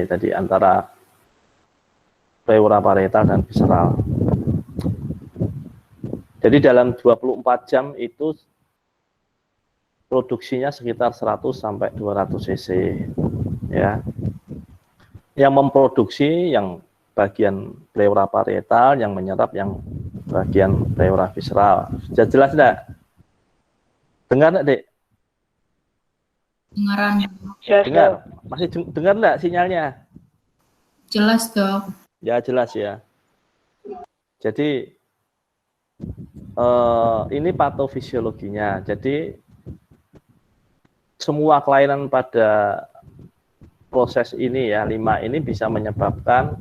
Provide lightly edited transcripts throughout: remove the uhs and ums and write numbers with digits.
tadi antara pleura parietal dan visceral. Jadi dalam 24 jam itu produksinya sekitar 100 sampai 200 cc ya. Yang memproduksi yang bagian pleura parietal, yang menyerap yang bagian pleura visceral. Sudah jelas enggak? Dengar enggak, Dek? Dengaran. Dengar. Masih dengar enggak sinyalnya? Jelas, Dok. Ya, jelas ya. Jadi ini patofisiologinya. Jadi semua kelainan pada proses ini ya, 5 ini bisa menyebabkan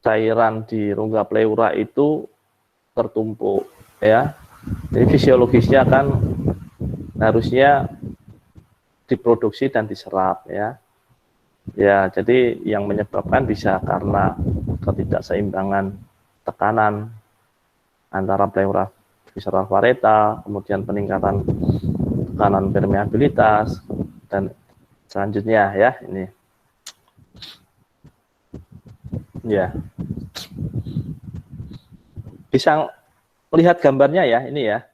cairan di rongga pleura itu tertumpuk ya. Jadi fisiologisnya kan harusnya diproduksi dan diserap ya. Ya, jadi yang menyebabkan bisa karena ketidakseimbangan tekanan antara pleura visceral parietal, kemudian peningkatan tekanan permeabilitas, dan selanjutnya ya ini. Ya. Bisa melihat gambarnya ya, ini ya.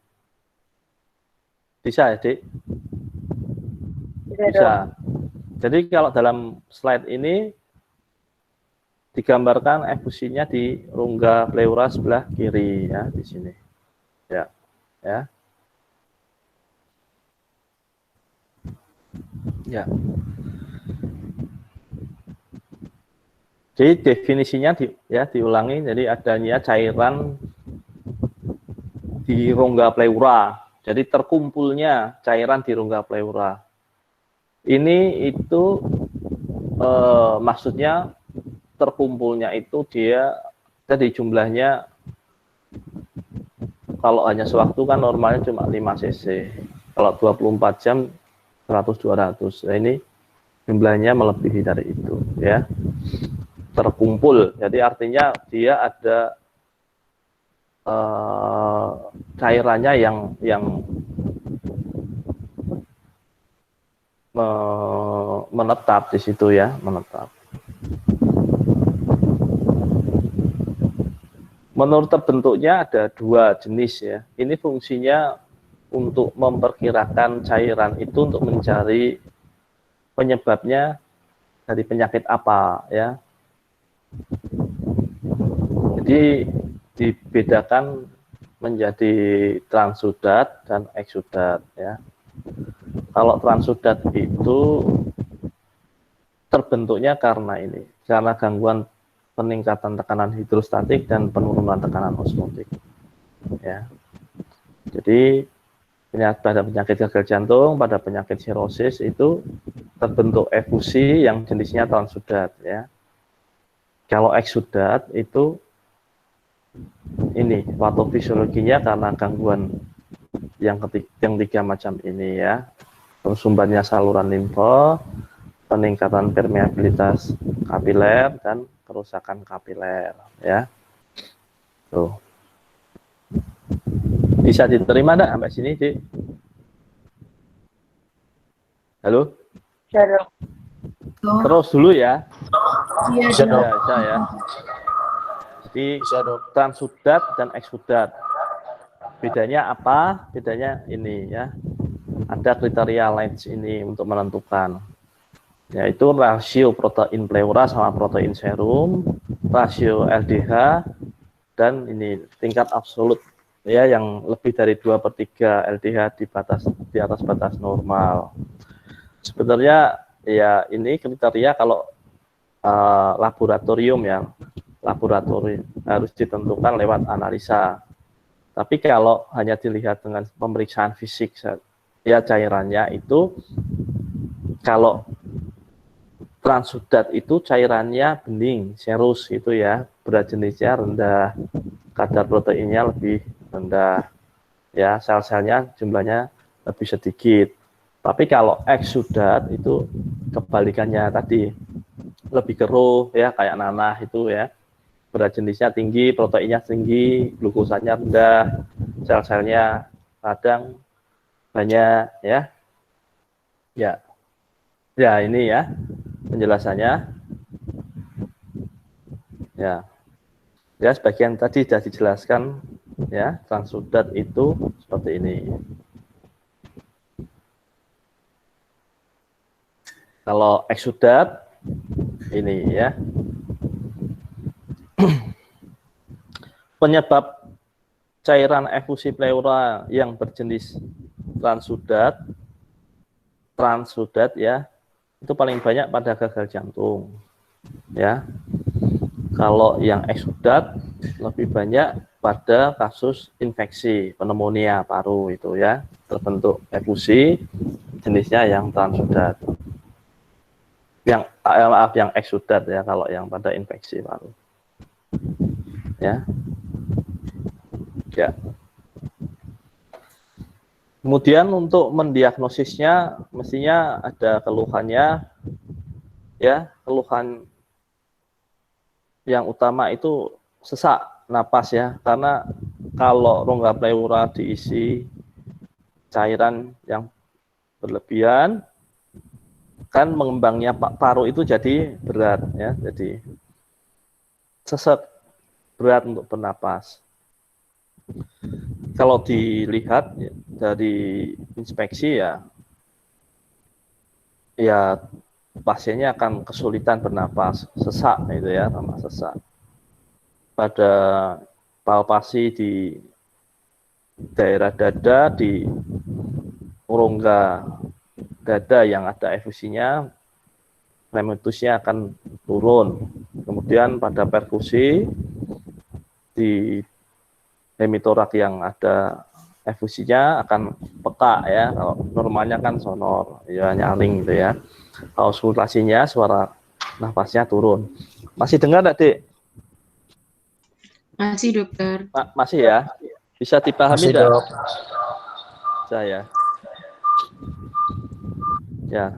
Bisa ya, Dik? Bisa. Jadi kalau dalam slide ini digambarkan efusinya di rongga pleura sebelah kiri ya, di sini. Ya. Ya. Ya. Jadi definisinya diulangi, jadi adanya cairan di rongga pleura. Jadi terkumpulnya cairan di rongga pleura. Ini itu maksudnya terkumpulnya itu dia tadi jumlahnya kalau hanya sewaktu kan normalnya cuma 5 cc. Kalau 24 jam 100-200. Nah, ini jumlahnya melebihi dari itu ya. Terkumpul. Jadi artinya dia ada cairannya yang menetap di situ ya, menetap. Menurut bentuknya ada 2 jenis ya. Ini fungsinya untuk memperkirakan cairan itu untuk mencari penyebabnya dari penyakit apa ya. Jadi dibedakan menjadi transudat dan eksudat ya. Kalau transudat itu terbentuknya karena ini, karena gangguan peningkatan tekanan hidrostatik dan penurunan tekanan osmotik. Ya. Jadi pada penyakit gagal jantung, pada penyakit sirosis itu terbentuk efusi yang jenisnya transudat. Ya. Kalau eksudat itu ini patofisiologinya karena gangguan yang 3 macam ini ya. Tersumbatnya saluran limfa, peningkatan permeabilitas kapiler, dan kerusakan kapiler ya. Tuh. Bisa diterima enggak sampai sini, Dik? Halo? Bisa, Dok. Terus dulu ya. Iya, Bisa, Dok. Dok. Bisa ya. Jadi transudat dan eksudat. Bedanya apa? Bedanya ini ya. Ada kriteria Leitch ini untuk menentukan, yaitu rasio protein pleura sama protein serum, rasio LDH, dan ini tingkat absolut ya yang lebih dari 2/3 LDH di atas batas normal. Sebenarnya ya ini kriteria kalau laboratorium ya, laboratorium harus ditentukan lewat analisa. Tapi kalau hanya dilihat dengan pemeriksaan fisik ya cairannya itu, kalau transudat itu cairannya bening, serus gitu ya, berat jenisnya rendah, kadar proteinnya lebih rendah, ya sel-selnya jumlahnya lebih sedikit. Tapi kalau eksudat itu kebalikannya tadi, lebih keruh ya, kayak nanah itu ya, berat jenisnya tinggi, proteinnya tinggi, glukosanya rendah, sel-selnya kadang banyak ya. Ya. Ya, ini ya. penjelasannya? Ya, ya sebagian tadi sudah dijelaskan ya, transudat itu seperti ini. Kalau eksudat ini ya. Penyebab cairan efusi pleura yang berjenis transudat ya, itu paling banyak pada gagal jantung ya. Kalau yang eksudat lebih banyak pada kasus infeksi pneumonia paru itu ya, terbentuk efusi jenisnya yang transudat. Yang eksudat ya, kalau yang pada infeksi paru. Ya. Ya. Kemudian untuk mendiagnosisnya mestinya ada keluhannya ya, keluhan yang utama itu sesak napas ya, karena kalau rongga pleura diisi cairan yang berlebihan kan mengembangnya paru itu jadi berat ya, jadi sesak, berat untuk bernapas. Kalau dilihat dari inspeksi ya pasiennya akan kesulitan bernapas, sesak itu ya, sama sesak. Pada palpasi di daerah dada, di rongga dada yang ada efusinya, remitusnya akan turun. Kemudian pada perkusi di hemitorak yang ada efusinya akan peka ya, kalau normalnya kan sonor ya, nyaring gitu ya. Kalau auskultasinya suara nafasnya turun. Masih dengar enggak, Dik? Masih, dokter. Masih ya? Bisa dipahami enggak? Saya. Ya.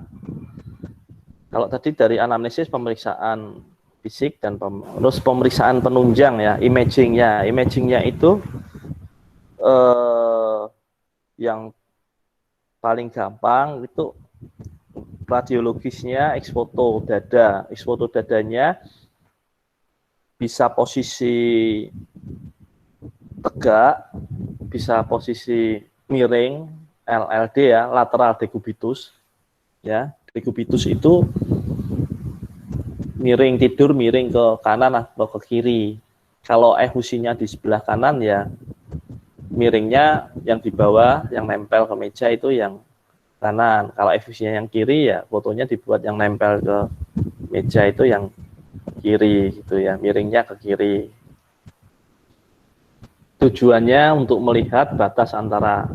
Kalau tadi dari anamnesis, pemeriksaan fisik dan terus pemeriksaan penunjang ya, imagingnya. Imagingnya itu yang paling gampang itu radiologisnya eksfoto dada. Eksfoto dadanya bisa posisi tegak, bisa posisi miring, LLD ya, lateral decubitus. Ya, decubitus itu miring, tidur miring ke kanan atau ke kiri. Kalau efusinya di sebelah kanan ya miringnya yang di bawah, yang nempel ke meja itu yang kanan. Kalau efusinya yang kiri ya fotonya dibuat yang nempel ke meja itu yang kiri gitu ya, miringnya ke kiri. Tujuannya untuk melihat batas antara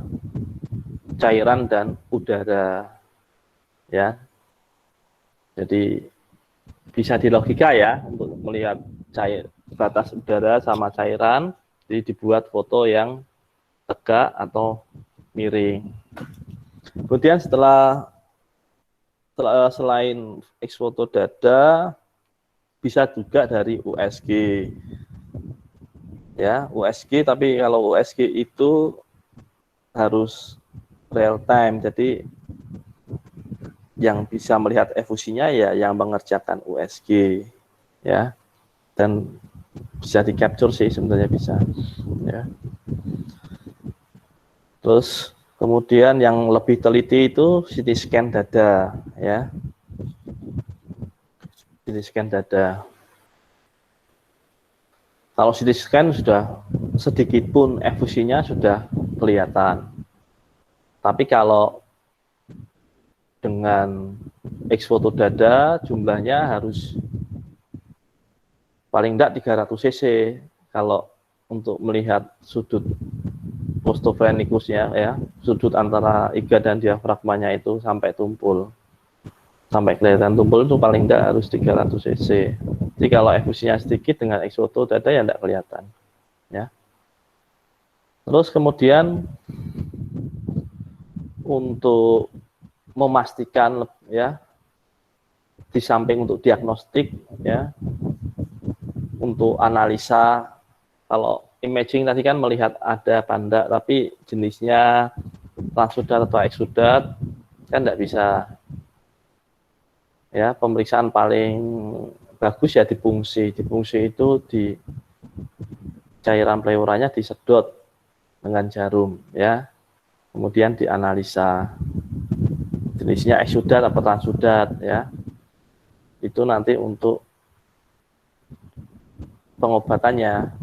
cairan dan udara ya. Jadi bisa dilogika ya untuk melihat batas udara sama cairan, jadi dibuat foto yang tegak atau miring. Kemudian selain eksfoto dada, bisa juga dari USG. Ya, USG, tapi kalau USG itu harus real time. Jadi yang bisa melihat efusinya ya yang mengerjakan USG ya. Dan bisa di capture sih sebenarnya bisa ya. Terus kemudian yang lebih teliti itu CT scan dada ya. CT scan dada. Kalau CT scan sudah sedikit pun efusinya sudah kelihatan. Tapi kalau dengan eksfoto dada jumlahnya harus paling tidak 300 cc kalau untuk melihat sudut postophrenikusnya ya, sudut antara iga dan diafragmanya itu sampai tumpul. Sampai kelihatan tumpul itu paling tidak harus 300 cc. Jadi kalau efusinya sedikit dengan eksfoto dada ya tidak kelihatan. Ya. Terus kemudian untuk memastikan ya, di samping untuk diagnostik ya, untuk analisa, kalau imaging tadi kan melihat ada panda tapi jenisnya transudat atau eksudat kan tidak bisa Ya, pemeriksaan paling bagus ya di pungsi. Di pungsi itu di cairan pleuranya disedot dengan jarum ya. Kemudian dianalisa jenisnya eksudat atau transudat ya. Itu nanti untuk pengobatannya.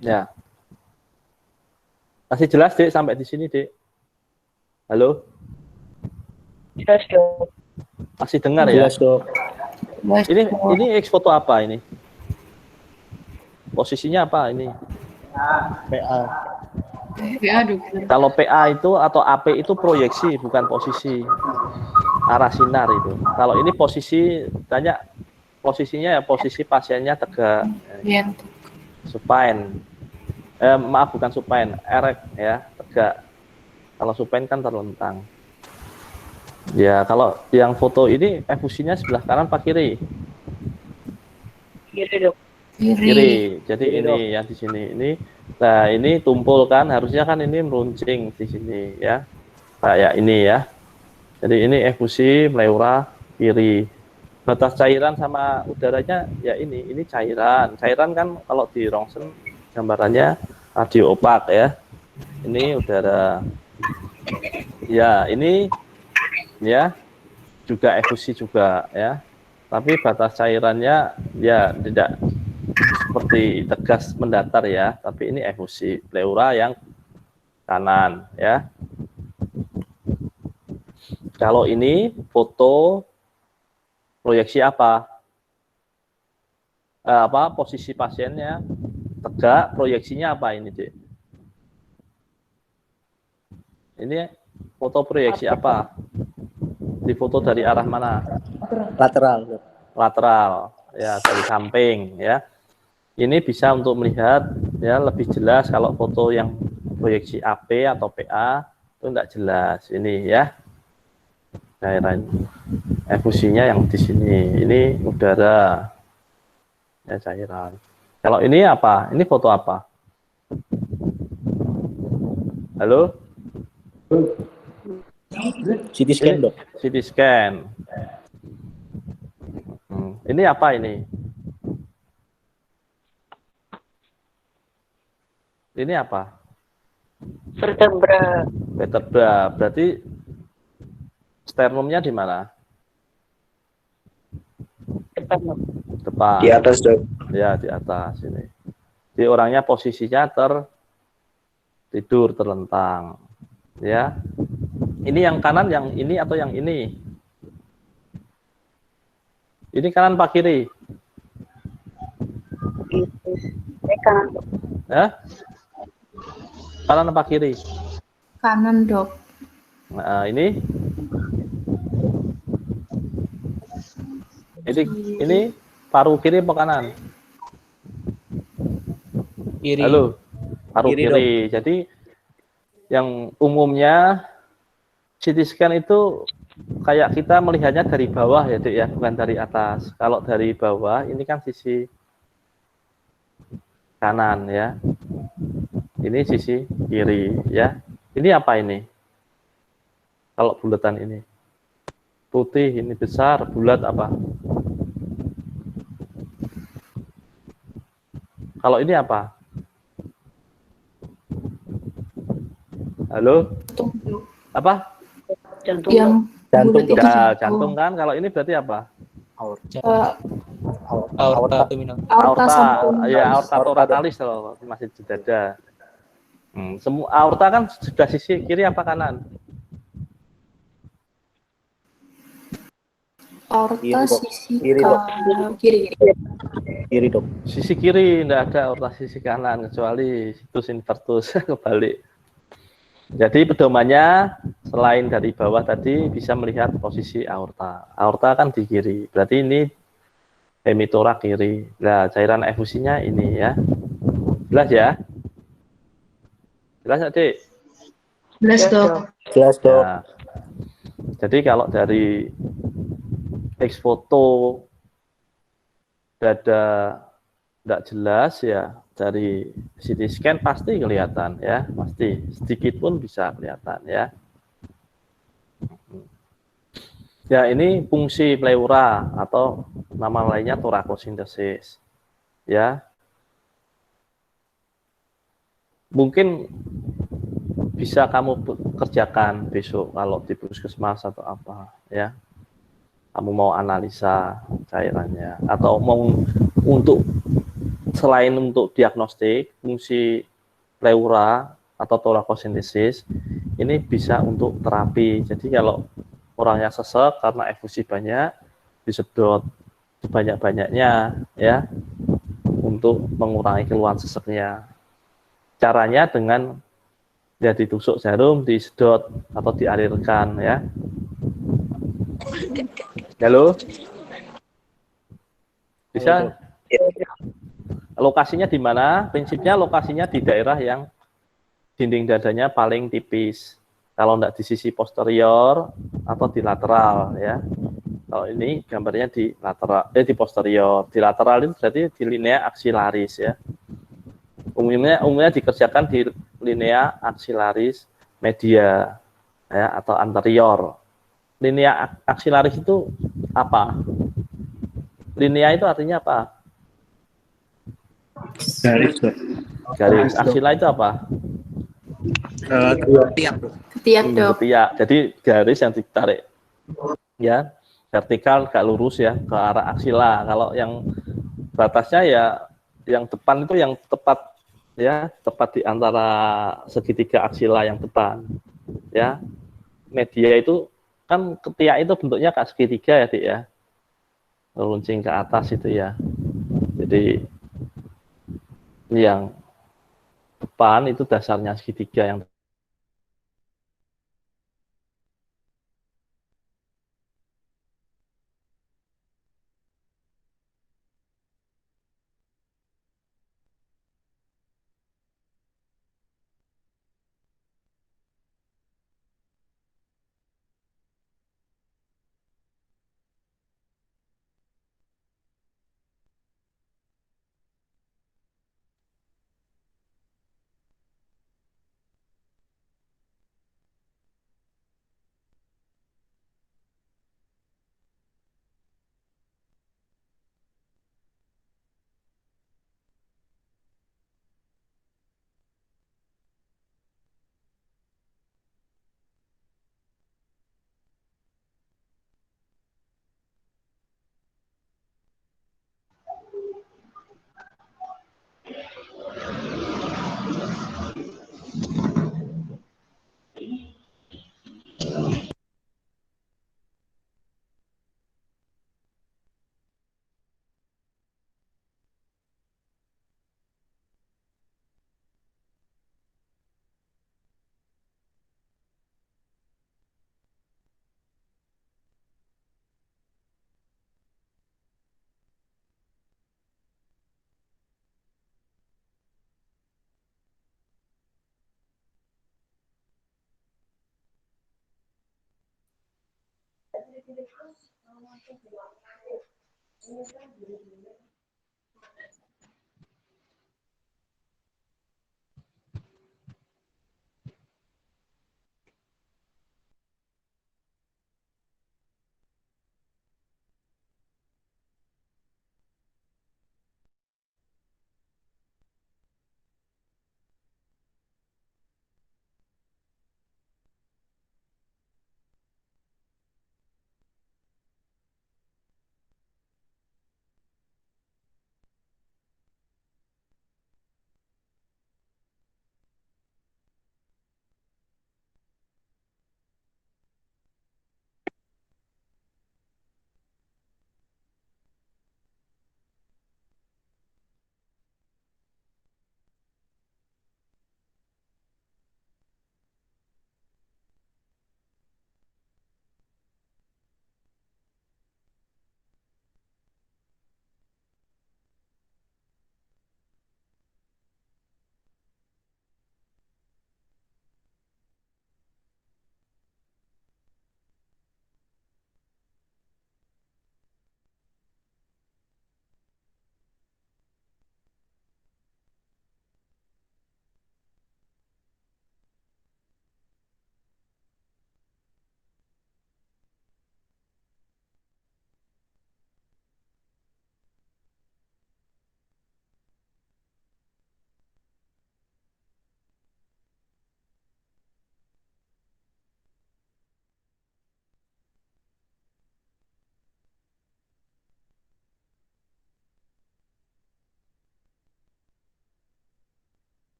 Ya. Masih jelas, Dek, sampai di sini, Dek? Halo? Jelas, Dok. Masih dengar ya? Jelas, Dok. Jelas, Ini Dok. ini X foto apa ini? Posisinya apa ini? PA. Ya, dokter. Kalau PA itu atau AP itu proyeksi, bukan posisi arah sinar itu. Kalau ini posisi, tanya posisinya ya posisi pasiennya tegak, Ya, supine. Maaf, bukan supine, erect ya, tegak. Kalau supine kan terlentang. Ya, kalau yang foto ini efusinya sebelah kanan apa kiri? Kiri, Dok. Kiri. Jadi Kiri, ini yang di sini ini. Nah, ini tumpul kan, harusnya kan ini meruncing di sini ya. Kayak ini ya. Jadi ini efusi pleura kiri. Batas cairan sama udaranya ya ini cairan. Cairan kan kalau di rongsen gambarannya radio opak ya. Ini udara. Ya, ini ya juga efusi juga ya. Tapi batas cairannya ya tidak seperti tegas mendatar ya, tapi ini efusi pleura yang kanan ya. Kalau ini foto proyeksi apa? Posisi pasiennya tegak, proyeksinya apa ini, Dek? Ini foto proyeksi apa? Difoto dari arah mana? Lateral, Dok. Lateral, ya dari samping ya. Ini bisa untuk melihat ya lebih jelas. Kalau foto yang proyeksi AP atau PA itu enggak jelas. Ini ya cairan efusinya yang di sini. Ini udara ya cairan. Kalau ini apa? Ini foto apa? Halo? CT scan, Dok. CT scan. Ini apa ini? Ini apa? Vertebra. Vertebra. Berarti sternumnya di mana? Depan, Dok. Depan. Di atas, Dok. Ya, di atas ini. Jadi orangnya posisinya tidur terlentang. Ya. Ini yang kanan, yang ini atau yang ini? Ini kanan apa kiri? Ini kanan, Dok. Ya? Kanan apa kiri? kanan, Dok. Nah, ini paru kiri apa kanan? Kiri. Halo, paru Kiri, kiri. Jadi yang umumnya CT scan itu kayak kita melihatnya dari bawah ya, Dek ya, bukan dari atas. Kalau dari bawah ini kan sisi kanan ya. Ini sisi kiri ya. Ini apa ini? Kalau bulatan ini putih, ini besar, bulat apa? Kalau ini apa? Halo? Apa? Jantung, Yang Jantung, bulat itu Ya, jantung kan. Kalau ini berarti apa? Aorta abdominal. aorta samping. Ya, aorta Aorta, thoracalis loh, masih di dada. Semua aorta kan sudah sisi kiri apa kanan? Aorta Kiri, Dok. sisi Kiri, Dok. kiri. Kiri, Dok. Sisi kiri, tidak ada aorta sisi kanan kecuali situs invertus kebalik. Jadi pedomannya selain dari bawah tadi bisa melihat posisi aorta. Aorta kan di kiri, berarti ini hemitora kiri. Nah, cairan efusinya ini ya. Jelas ya? Jelas nggak, Dik? Jelas, Dok. Jelas, Dok. Nah, jadi kalau dari X foto dada tidak jelas ya, dari CT scan pasti kelihatan ya, pasti sedikit pun bisa kelihatan ya. Ya, ini fungsi pleura atau nama lainnya torakosintesis. Ya, mungkin bisa kamu kerjakan besok kalau di puskesmas atau apa, ya. Kamu mau analisa cairannya atau mau untuk selain untuk diagnostik, fungsi pleura atau torakosintesis ini bisa untuk terapi. Jadi kalau orangnya sesek karena efusi banyak, disedot sebanyak-banyaknya ya untuk mengurangi keluhan seseknya. Caranya dengan ya ditusuk jarum, disedot atau dialirkan ya. Halo, bisa? Lokasinya di mana? Prinsipnya lokasinya di daerah yang dinding dadanya paling tipis. Kalau enggak di sisi posterior atau di lateral ya. Kalau ini gambarnya di lateral, di posterior. Di lateral itu berarti di linea aksilaris ya. Umumnya dikerjakan di linea aksilaris media ya atau anterior. Linea aksilaris itu apa? Linea itu artinya apa? Garis, Dok. Garis. Aksila itu apa? Tiap. Ketiak, Dok. Ketiak. Jadi garis yang ditarik ya vertikal gak lurus ya ke arah aksila. Kalau yang batasnya ya yang depan itu yang tepat ya, tepat di antara segitiga aksila yang depan. Ya. Media itu kan ketiak itu bentuknya kayak segitiga ya, Dik ya. Meruncing ke atas itu ya. Jadi yang depan itu dasarnya segitiga yang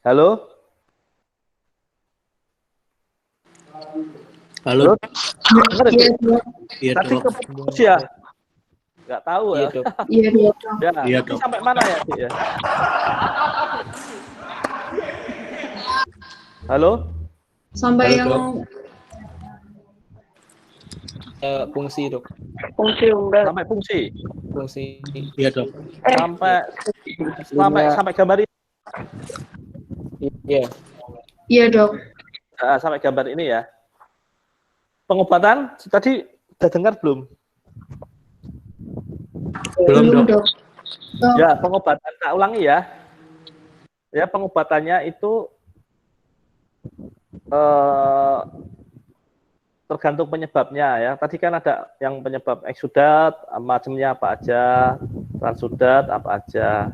Halo? Halo. Dengar ya, Iya, Dik? Dok. Iya, Tadi Dok. keputus ya? Nggak tahu Iya, ya. Dok. Iya, Dok. Ya, Iya, tadi Dok. sampai mana ya, Dik ya? Halo? Sampai Halo, yang Fungsi, Dok. Fungsi unggal. Sampai fungsi. Fungsi. Iya, Dok. Sampai sampai gambar ini. Iya. iya, Dok. Sampai gambar ini ya. Pengobatan tadi udah dengar belum? Belum, Belum, Dok. Dok. Dok, Ya, pengobatan tak ulangi ya. Ya, pengobatannya itu tergantung penyebabnya ya. Tadi kan ada yang penyebab eksudat, macamnya apa aja, transudat apa aja,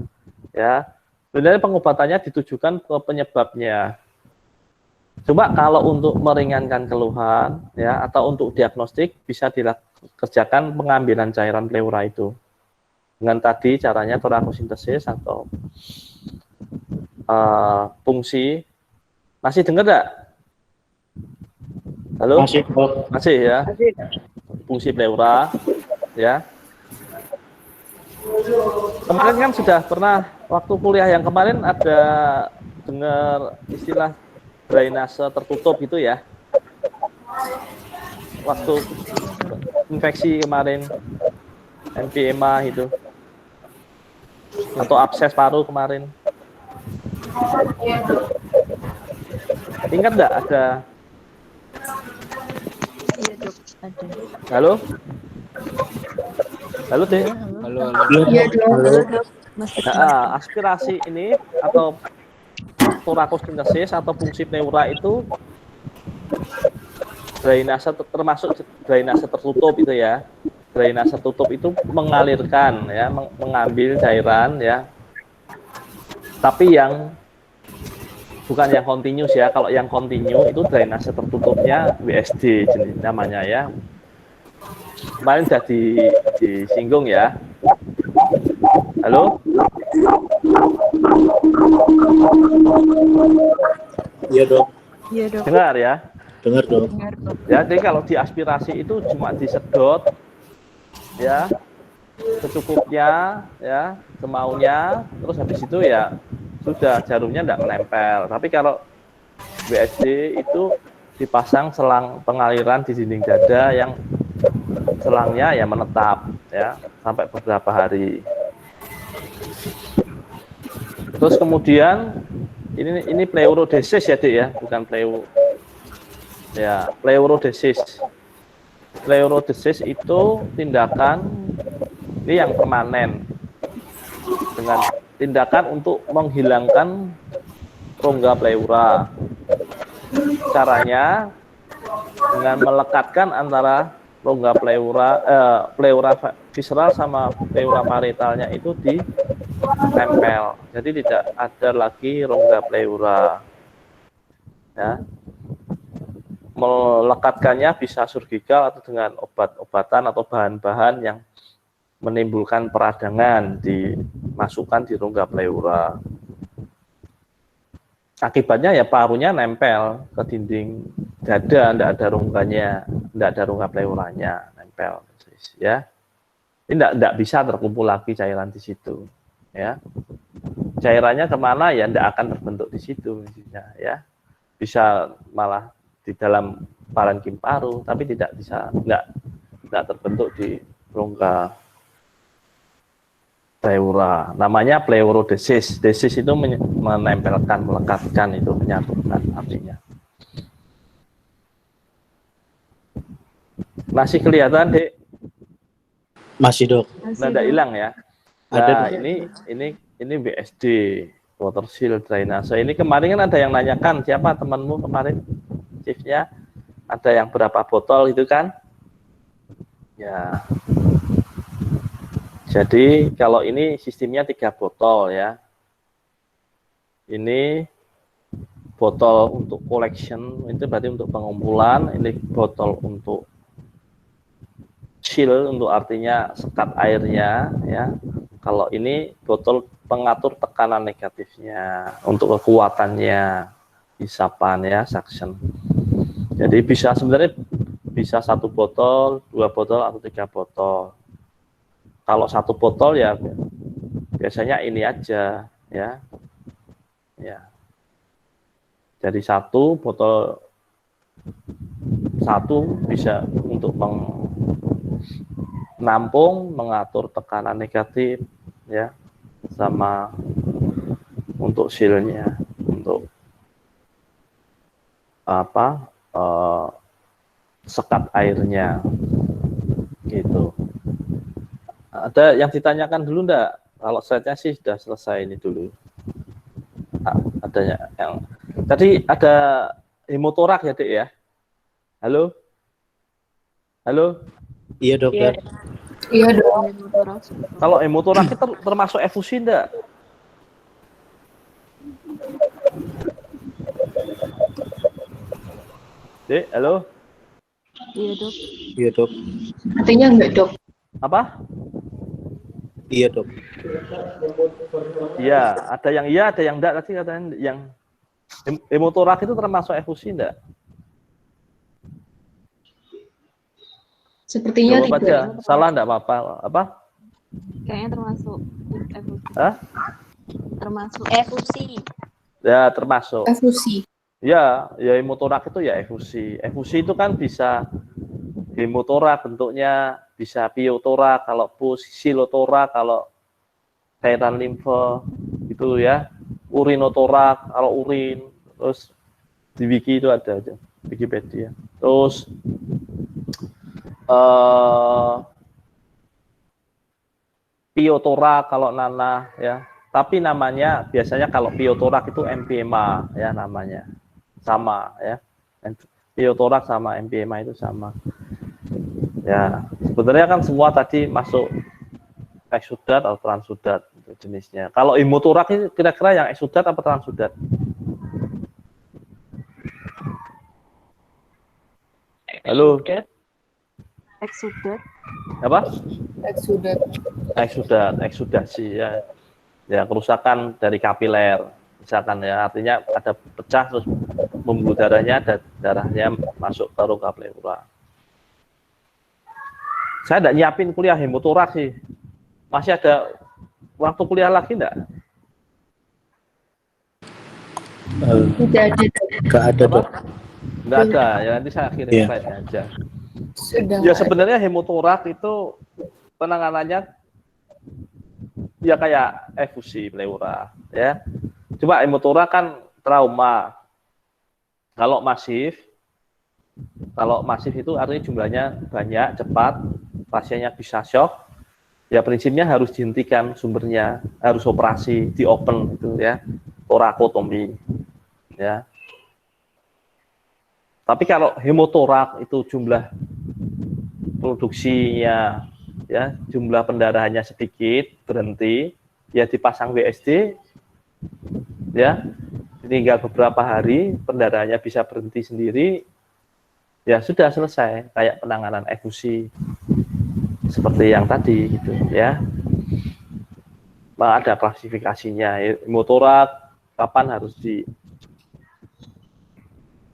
ya. Sebenarnya pengobatannya ditujukan ke penyebabnya. Cuma kalau untuk meringankan keluhan, ya, atau untuk diagnostik bisa dikerjakan pengambilan cairan pleura itu. Dengan tadi caranya torakosintesis atau fungsi. Masih dengar nggak? Halo? Masih, Dok. Masih ya. Masih. Fungsi pleura, ya. Kemarin kan sudah pernah waktu kuliah yang kemarin ada dengar istilah drainase tertutup gitu ya. Waktu infeksi kemarin emfyema itu atau abses paru kemarin. Ingat nggak ada? Iya, Dok. Ada. Halo? Halo, Dek. Halo, iya, Dok. Halo, Dok. Masih Nah, aspirasi ini atau torakosintesis atau fungsi pleura itu drainase termasuk drainase tertutup itu ya. Drainase tertutup itu mengalirkan ya, mengambil cairan ya. Tapi yang bukan yang continuous ya. Kalau yang continue itu drainase tertutupnya WSD jenis namanya ya. Kemarin sudah disinggung ya. Halo? Iya, Dok. Iya, Dok. Dengar ya? Dengar, Dok. Dengar, Dok. Ya, jadi kalau diaspirasi itu cuma disedot ya secukupnya ya, semaunya, terus habis itu ya sudah jarumnya tidak menempel. Tapi kalau WSD itu dipasang selang pengaliran di dinding dada yang selangnya ya menetap ya sampai beberapa hari. Terus kemudian ini pleurodesis ya, Dik ya, bukan pleurodesis. Pleurodesis itu tindakan ini yang permanen dengan tindakan untuk menghilangkan rongga pleura. Caranya dengan melekatkan antara rongga pleura visceral sama pleura parietalnya itu ditempel. Jadi tidak ada lagi rongga pleura. Ya. Melekatkannya bisa surgical atau dengan obat-obatan atau bahan-bahan yang menimbulkan peradangan dimasukkan di rongga pleura. Akibatnya ya parunya nempel ke dinding dada, tidak ada rongganya, tidak ada rongga pleuranya, nempel ya. Ini tidak bisa terkumpul lagi cairan di situ ya. Cairannya kemana ya tidak akan terbentuk di situ ya. Bisa malah di dalam parenkim paru, tapi tidak terbentuk di rongga pleura. Namanya pleurodesis. Desis itu menempelkan, melekatkan, itu menyatukan artinya. Masih kelihatan, Dek? Masih, Dok. Nggak hilang ya. Ada, Nah, Dok. ini BSD, water seal drainase. Ini kemarin kan ada yang nanyakan, siapa temanmu kemarin? Chiefnya ada yang berapa botol itu kan? Ya. Jadi kalau ini sistemnya 3 botol ya. Ini botol untuk collection, itu berarti untuk pengumpulan. Ini botol untuk chill, untuk artinya sekat airnya ya. Kalau ini botol pengatur tekanan negatifnya, untuk kekuatannya, isapan ya, suction. Jadi bisa sebenarnya bisa 1 botol, 2 botol, atau 3 botol. Kalau 1 botol ya biasanya ini aja ya. Ya. Jadi 1 botol 1 bisa untuk menampung, mengatur tekanan negatif ya, sama untuk silnya, untuk apa? Sekat airnya gitu. Ada yang ditanyakan dulu enggak? Kalau slide-nya sih sudah selesai ini dulu. Adanya yang tadi ada hemotorak ya, Dek ya? Halo? Halo? Iya dokter. Iya dong. Kalau hemotorak itu termasuk efusi enggak? Dek, halo? Iya dok. Iya dok. Artinya enggak dok. Apa? Iya dok. Iya, ada yang iya, ada yang enggak. Tadi katanya yang hemotorak itu termasuk efusi enggak? Sepertinya Jawab tidak. aja. Salah enggak apa-apa. Apa? Kayaknya termasuk efusi. Hah? Termasuk Efusi. Ya, termasuk. Efusi. Ya, ya hemotorak itu ya efusi. Efusi itu kan bisa hemotorak bentuknya, bisa piotorak kalau pus, silotorak kalau cairan limfe gitu ya. Urinotorak kalau urin. Terus di wiki itu ada aja, Wikipedia. Terus piotorak kalau nanah ya. Tapi namanya biasanya kalau piotorak itu emphema ya namanya. Sama ya. Piotorak sama emphema itu sama. Ya, sebenarnya kan semua tadi masuk eksudat atau transudat jenisnya. Kalau hemotorak ini kira-kira yang eksudat apa transudat? Halo. eksudat. Apa? Eksudat. Eksudasi ya. Ya, kerusakan dari kapiler. Misalkan ya, artinya ada pecah terus pembuluh darahnya, ada darahnya masuk ke rongga pleura. Saya tidak nyiapin kuliah hemotorak sih. Masih ada waktu kuliah lagi enggak? Tidak ada dok. Gak ada dok. Enggak ada, ya nanti saya kirim Iya. slide aja. Sudah. Ya sebenarnya hemotorak itu penanganannya ya kayak efusi pleura ya. Coba hemotorak kan trauma. Kalau masif itu artinya jumlahnya banyak, cepat, pasiennya bisa shock. Ya prinsipnya harus dihentikan sumbernya, harus operasi, di open itu ya, torakotomi ya. Tapi kalau hemotorak itu jumlah produksinya ya, jumlah pendarahannya sedikit, berhenti, ya dipasang WSD ya. Tinggal beberapa hari pendarahannya bisa berhenti sendiri. Ya sudah selesai, kayak penanganan efusi seperti yang tadi gitu ya. Ada klasifikasinya. Hemotorak kapan harus di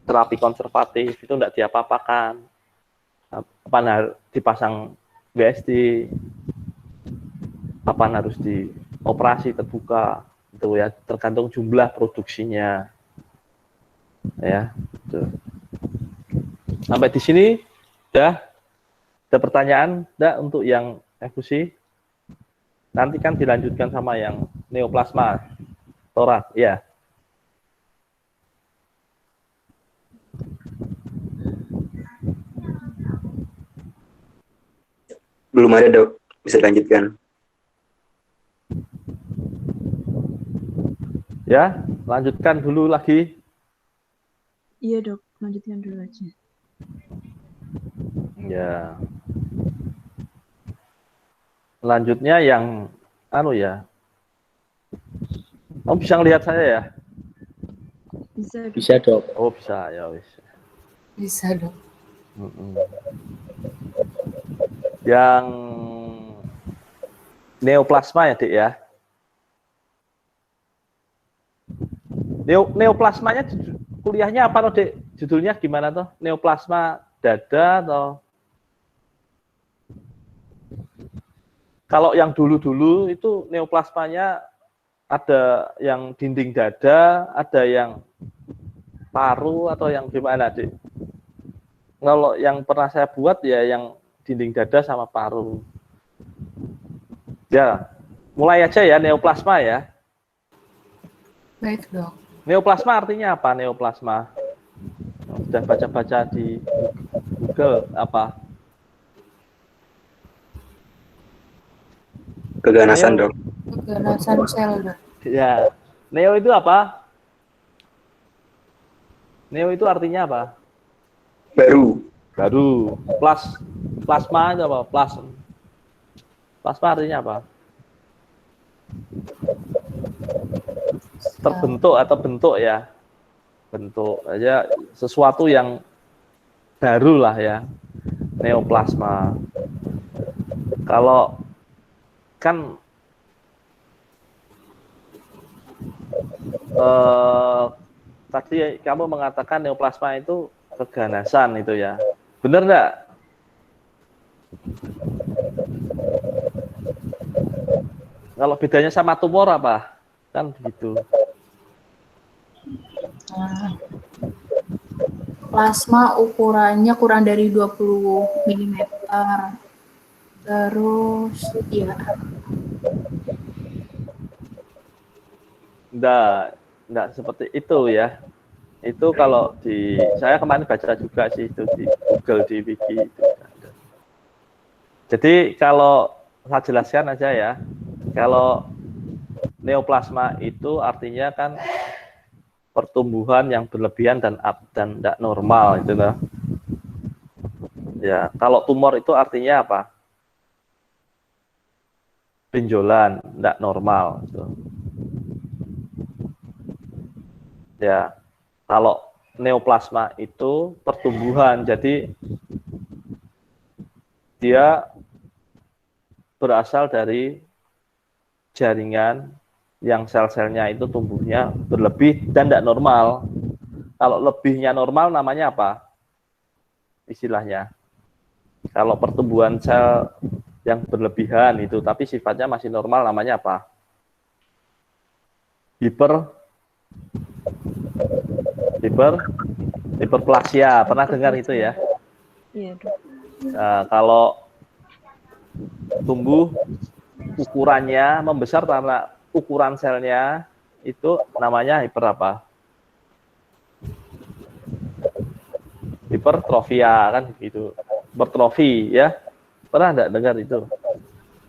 terapi konservatif itu tidak diapa-apakan. Kapan harus dipasang BSD, kapan harus dioperasi terbuka, itu ya tergantung jumlah produksinya. Ya, gitu. Sampai di sini udah ada pertanyaan enggak untuk yang efusi? Nanti kan dilanjutkan sama yang neoplasma torak, ya. Belum ada dok, bisa dilanjutkan. Ya, lanjutkan dulu lagi. Iya dok, lanjutkan dulu aja. Ya. Selanjutnya yang ya. Kamu bisa ngelihat saya ya? Bisa dok. Bisa dok. Oh, bisa ya wis. Bisa dok. Yang neoplasma ya, Dik ya? Neoplasmanya kuliahnya apa loh, Dek? Judulnya gimana tuh? Neoplasma dada atau? Kalau yang dulu-dulu itu neoplasmanya ada yang dinding dada, ada yang paru atau yang gimana, Dek? Kalau yang pernah saya buat ya yang dinding dada sama paru. Ya, mulai aja ya neoplasma ya. Baik, Dok. Neoplasma artinya apa? Neoplasma. Sudah baca-baca di Google apa? Keganasan, Dok. Keganasan sel, Dok. Ya. Neo itu apa? Neo itu artinya apa? Baru. Baru. Plasma itu apa? Plasma artinya apa? Terbentuk atau bentuk ya, bentuk aja sesuatu yang baru lah ya, neoplasma. Kalau kan tadi kamu mengatakan neoplasma itu keganasan itu ya, benar nggak? Kalau bedanya sama tumor apa? Kan begitu. Nah, plasma ukurannya kurang dari 20 mm. Terus, ya, Enggak seperti itu ya. Itu kalau saya kemarin baca juga sih itu di Google, di Wiki. Jadi kalau saya jelaskan aja ya, kalau neoplasma itu artinya kan pertumbuhan yang berlebihan dan tidak normal itu loh. Ya, kalau tumor itu artinya apa? Benjolan, tidak normal. Gitu. Ya, kalau neoplasma itu pertumbuhan, jadi dia berasal dari jaringan yang sel-selnya itu tumbuhnya berlebih dan tidak normal. Kalau lebihnya normal namanya apa? Istilahnya. Kalau pertumbuhan sel yang berlebihan itu tapi sifatnya masih normal namanya apa? Hiperplasia. Pernah dengar itu ya? Iya, Dok. Nah, kalau tumbuh ukurannya membesar karena ukuran selnya itu namanya hipertrofia kan gitu. Hipertrofi ya. Pernah enggak dengar itu?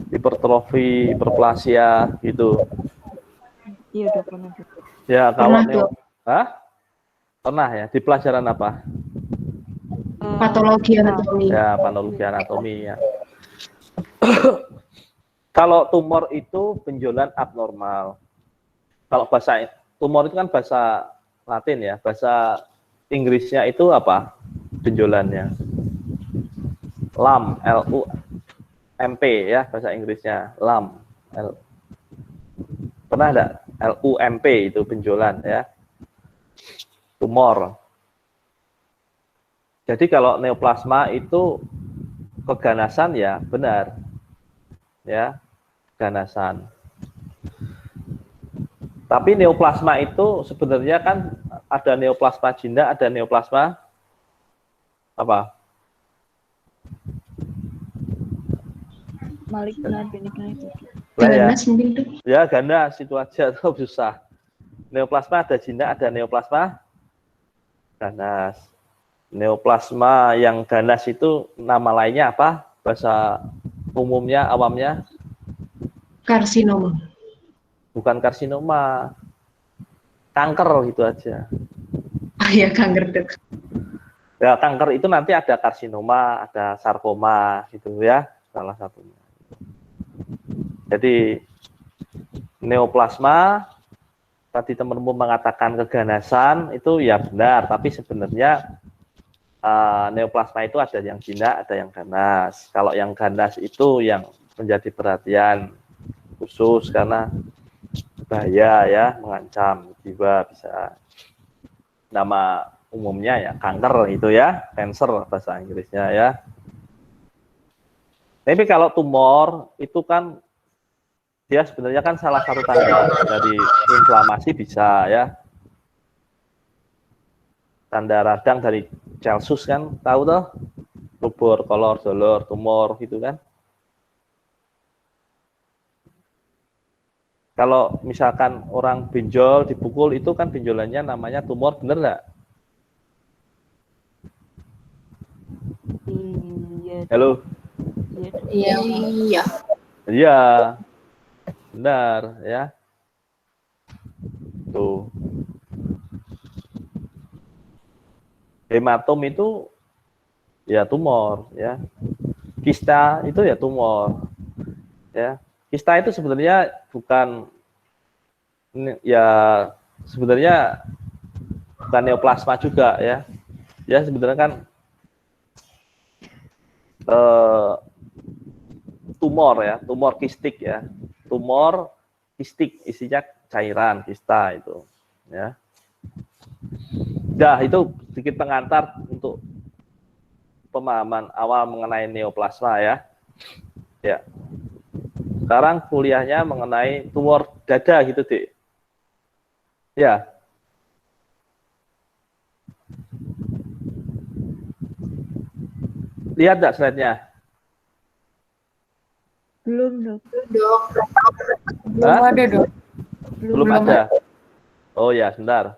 Hipertrofi, hiperplasia gitu. Iya, Dok, pernah, Dok. Ya, kalau Pernah, Dok. Pernah ya, di pelajaran apa? Patologi anatomi. Ya, patologi anatomi ya. Kalau tumor itu benjolan abnormal. Kalau bahasa tumor itu kan bahasa Latin ya, bahasa Inggrisnya itu apa? Benjolannya. LUMP, LUMP ya bahasa Inggrisnya, LUMP. Pernah enggak? LUMP itu benjolan ya. Tumor. Jadi kalau neoplasma itu keganasan ya benar. Ya, ganasan. Tapi neoplasma itu sebenarnya kan ada neoplasma jinak, ada neoplasma apa? Maligna, benigna itu. Ganas mungkin itu. Ya, ganas itu aja tuh susah. Neoplasma ada jinak, ada neoplasma ganas. Neoplasma yang ganas itu nama lainnya apa? Bahasa umumnya, awamnya? Karsinoma. Bukan karsinoma. Kanker gitu aja. Ah ya, kanker, Dok. Ya, kanker itu nanti ada karsinoma, ada sarkoma gitu ya, salah satunya. Jadi neoplasma tadi temanmu mengatakan keganasan itu ya benar, tapi sebenarnya neoplasma itu ada yang jinak, ada yang ganas. Kalau yang ganas itu yang menjadi perhatian khusus karena bahaya ya, mengancam jiwa bisa. nama umumnya ya kanker itu ya, cancer bahasa Inggrisnya ya. Tapi kalau tumor itu kan dia sebenarnya kan salah satu tanda dari inflamasi bisa ya. Tanda radang dari Celsus kan, tahu toh? Rubor, kolor, dolor, tumor gitu kan. Kalau misalkan orang benjol dipukul itu kan benjolannya namanya tumor, bener nggak? Iya. Halo? Iya. Iya. Iya. Iya, benar ya. Tuh. Hematom itu ya tumor ya. Kista itu ya tumor. Ya. Kista itu sebenarnya bukan ya sebenarnya bukan neoplasma juga ya. Ya sebenarnya kan tumor ya, tumor kistik ya. Tumor kistik isinya cairan kista itu ya. Dah itu sedikit pengantar untuk pemahaman awal mengenai neoplasma ya. Ya. Sekarang kuliahnya mengenai tumor dada gitu, Dik. Ya. Lihat enggak slide-nya? Belum, Dok. Dok. Belum Hah? ada, Dok. Belum ada. Oh ya, sebentar.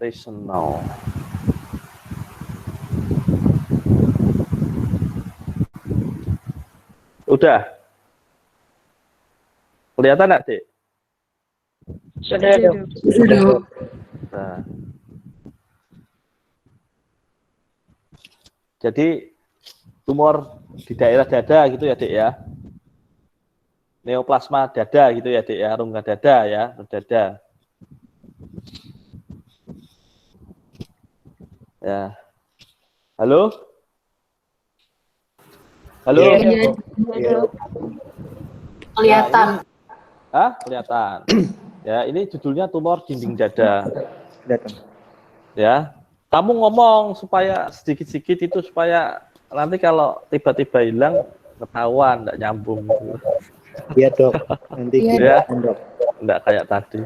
Listen now. Udah. Kelihatan nggak, Dik? Sudah, Dok. Dok. Nah. Jadi tumor di daerah dada gitu ya, Dik ya. Neoplasma dada gitu ya, Dik ya, rongga dada ya, dada. Ya. Halo? Halo? Iya, Iya, Iya, Dok. kelihatan. Hah? Kelihatan. Ya, ini judulnya tumor dinding dada. Kelihatan. Ya. Kamu ngomong supaya sedikit-sedikit itu supaya nanti kalau tiba-tiba hilang ketahuan, enggak nyambung. Iya, Dok. Nanti Iya, Ya. kelihatan, Dok. Enggak kayak tadi.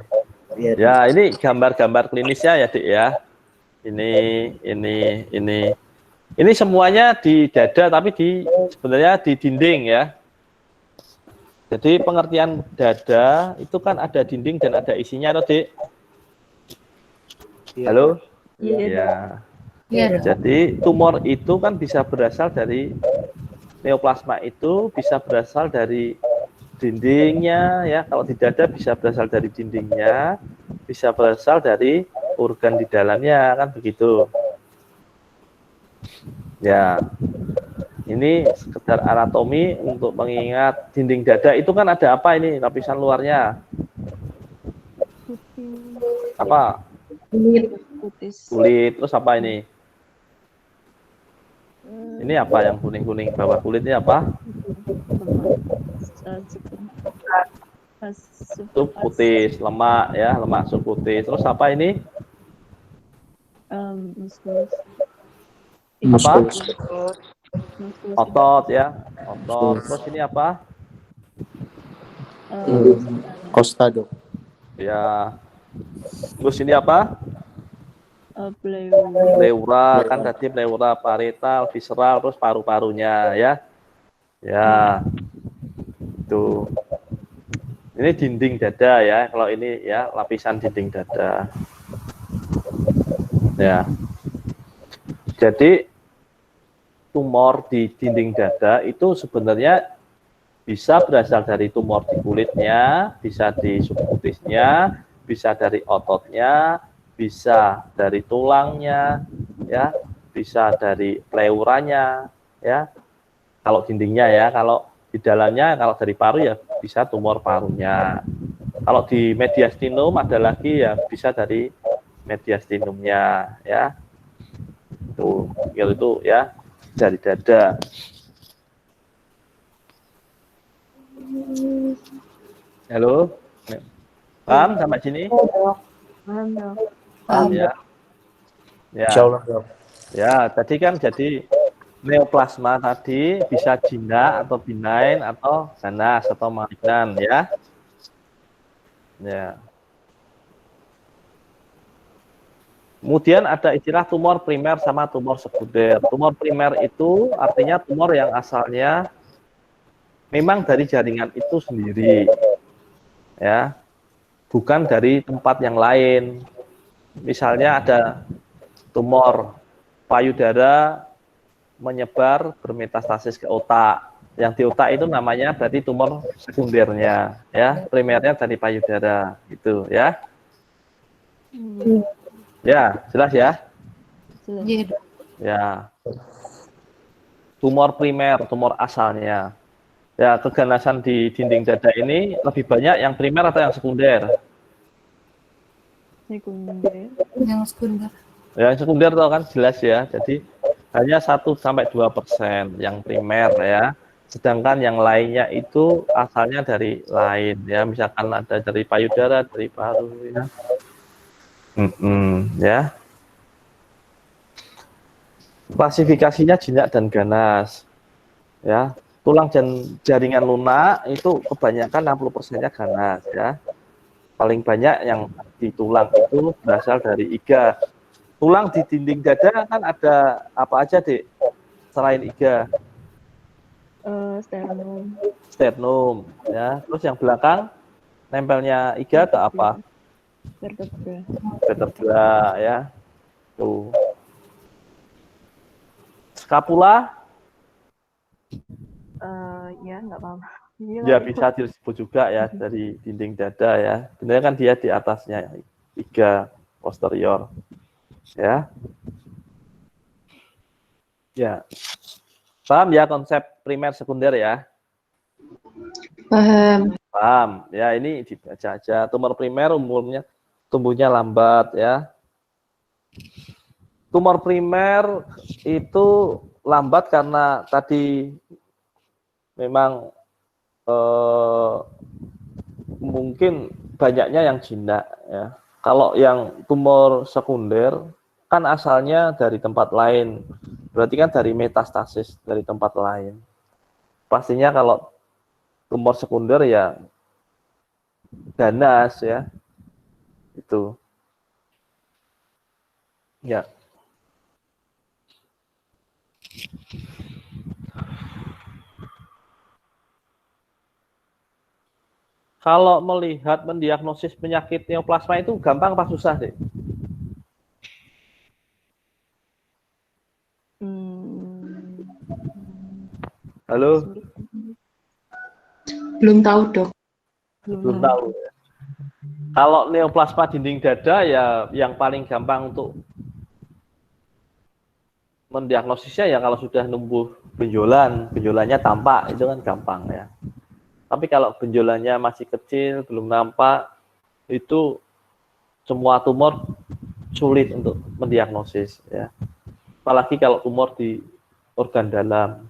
Iya, Dok. Ya, ini gambar-gambar klinisnya ya, Dik ya. Ini. Ini semuanya di dada tapi sebenarnya di dinding ya. Jadi pengertian dada itu kan ada dinding dan ada isinya, toh, Dik. Iya, Halo? Dok. Iya, Dok. Ya. Iya, Dok. Jadi tumor itu kan bisa berasal dari neoplasma itu bisa berasal dari dindingnya ya. Kalau di dada bisa berasal dari dindingnya, bisa berasal dari organ di dalamnya kan begitu. Ya. Ini sekedar anatomi untuk mengingat dinding dada itu kan ada apa ini lapisan luarnya? Putih. Apa? Kulit. Putih. Kulit. Terus apa ini? Ini apa yang kuning-kuning bawah kulitnya apa? Itu putih, lemak ya, lemak subkutis. Terus apa ini? Muskus. Apa? Muskus. Otot ya, otot. Terus ini apa? Kosta, Dok. Ya. Terus ini apa? Pleura. Pleura kan tadi pleura parietal, visceral, terus paru-parunya ya. Ya. Tuh. Ini dinding dada ya. Kalau ini ya lapisan dinding dada. Ya. Jadi tumor di dinding dada itu sebenarnya bisa berasal dari tumor di kulitnya, bisa di subkutisnya, bisa dari ototnya, bisa dari tulangnya, ya, bisa dari pleuranya, ya. Kalau dindingnya ya, kalau di dalamnya, kalau dari paru ya bisa tumor parunya. Kalau di mediastinum ada lagi ya bisa dari mediastinumnya, ya. Itu ya dari dada. Halo, paham sampai sini? Paham dok. Paham ya? Insya Ya, Allah dok. ya. Tadi kan jadi neoplasma tadi bisa jinak atau benign atau ganas atau malignan ya. Ya. Kemudian ada istilah tumor primer sama tumor sekunder. Tumor primer itu artinya tumor yang asalnya memang dari jaringan itu sendiri, ya, bukan dari tempat yang lain. Misalnya ada tumor payudara menyebar bermetastasis ke otak. Yang di otak itu namanya berarti tumor sekundernya, ya, primernya dari payudara, gitu, ya. Ya, jelas ya. Jelas. Iya, Dok. Ya. Tumor primer, tumor asalnya. Ya, keganasan di dinding dada ini lebih banyak yang primer atau yang sekunder? Sekunder. Yang sekunder. Ya, yang sekunder itu kan jelas ya. Jadi hanya 1-2% yang primer ya. Sedangkan yang lainnya itu asalnya dari lain ya. Misalkan ada dari payudara, dari paru ya. Ya. Klasifikasinya jinak dan ganas. Ya. Tulang dan jaringan lunak itu kebanyakan 60%-nya ganas ya. Paling banyak yang di tulang itu berasal dari iga. Tulang di dinding dada kan ada apa aja, Dek? Selain iga? Sternum. Sternum ya. Terus yang belakang nempelnya iga atau apa? Vertebra. Vertebra ya. Tuh. Skapula Ya nggak apa-apa. ya bisa disebut juga ya dari dinding dada ya. Sebenarnya kan dia di atasnya iga posterior. Ya. Ya. Paham ya konsep primer sekunder ya? Paham. Paham. Ya, ini dibaca aja. Tumor primer umumnya tumbuhnya lambat ya. Tumor primer itu lambat karena tadi memang mungkin banyaknya yang jinak ya. Kalau yang tumor sekunder kan asalnya dari tempat lain. Berarti kan dari metastasis dari tempat lain. Pastinya kalau tumor sekunder ya ganas ya. Itu. Ya. Kalau melihat mendiagnosis penyakit neoplasma itu gampang apa susah, Dek? Halo? Belum tahu dok. Belum tahu. Kalau neoplasma dinding dada ya yang paling gampang untuk mendiagnosisnya ya kalau sudah numbuh benjolan, benjolannya tampak itu kan gampang ya. Tapi kalau benjolannya masih kecil, belum nampak, itu semua tumor sulit untuk mendiagnosis ya. Apalagi kalau tumor di organ dalam.